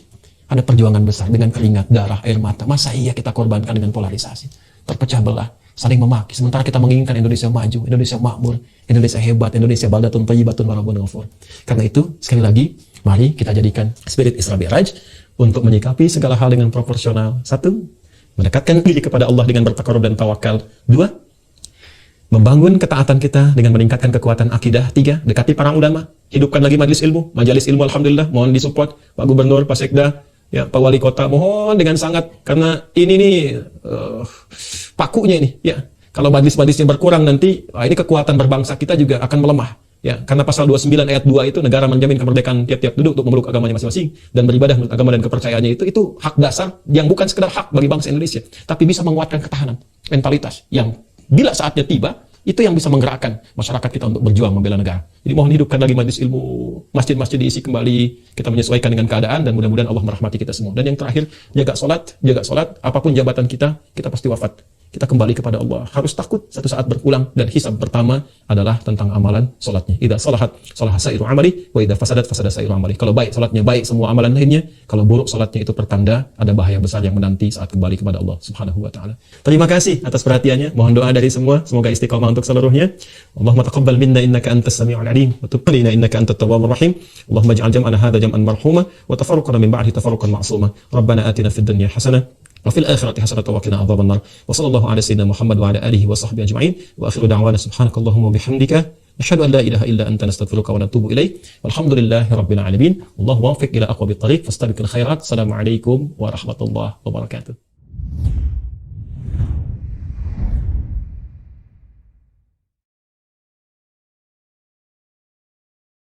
ada perjuangan besar dengan keringat, darah, air mata. Masa iya kita korbankan dengan polarisasi, terpecah belah, saling memaki. Sementara kita menginginkan Indonesia maju, Indonesia makmur, Indonesia hebat, Indonesia baldatun thayyibatun wa rabbun ghafur. Karena itu, sekali lagi, mari kita jadikan spirit Isra Mi'raj untuk menyikapi segala hal dengan proporsional. 1, mendekatkan diri kepada Allah dengan bertakarub dan tawakal. 2, membangun ketaatan kita dengan meningkatkan kekuatan akidah. 3, dekati para ulama, hidupkan lagi majelis ilmu, alhamdulillah, mohon disupport Pak Gubernur, Pak Sekda, ya, Pak Wali Kota, mohon dengan sangat, karena ini nih pakunya ini, ya. Kalau majelis-majelisnya berkurang nanti, ini kekuatan berbangsa kita juga akan melemah. Ya, karena pasal 29 ayat 2 itu negara menjamin kemerdekaan tiap-tiap duduk untuk memeluk agamanya masing-masing dan beribadah menurut agama dan kepercayaannya itu hak dasar yang bukan sekedar hak bagi bangsa Indonesia, tapi bisa menguatkan ketahanan, mentalitas yang bila saatnya tiba itu yang bisa menggerakkan masyarakat kita untuk berjuang membela negara. Jadi mohon hidupkan lagi majelis ilmu, masjid-masjid diisi kembali, kita menyesuaikan dengan keadaan dan mudah-mudahan Allah merahmati kita semua. Dan yang terakhir, jaga salat, apapun jabatan kita pasti wafat. Kita kembali kepada Allah. Harus takut satu saat berulang dan hisab pertama adalah tentang amalan salatnya. Idza salahat salaha sairu amali wa idza fasadat fasada sairu amali. Kalau baik salatnya, baik semua amalan lainnya. Kalau buruk salatnya, itu pertanda ada bahaya besar yang menanti saat kembali kepada Allah Subhanahu wa taala. Terima kasih atas perhatiannya. Mohon doa dari semua, semoga istiqamah untuk seluruhnya. Allahumma taqabbal minna innaka antas samiul alim wa tub alaina innaka antat tawwabur rahim. Allahumma ij'al jam'ana hadha jam'an marhuma wa tafarruqana min ba'dihi tafarruqan ma'suma. Rabbana atina fid dunya hasanah وفي الآخرة حسنة وقنا عذاب النار وصلى الله على سيدنا محمد وعلى آله وصحبه أجمعين وآخر دعوانا سبحانك اللهم وبحمدك نشهد أن لا إله إلا أنت نستغفرك ونتوب إليك والحمد لله رب العالمين والله موفق إلى أقوى الطريق فاستبق الخيرات السلام عليكم ورحمة الله وبركاته.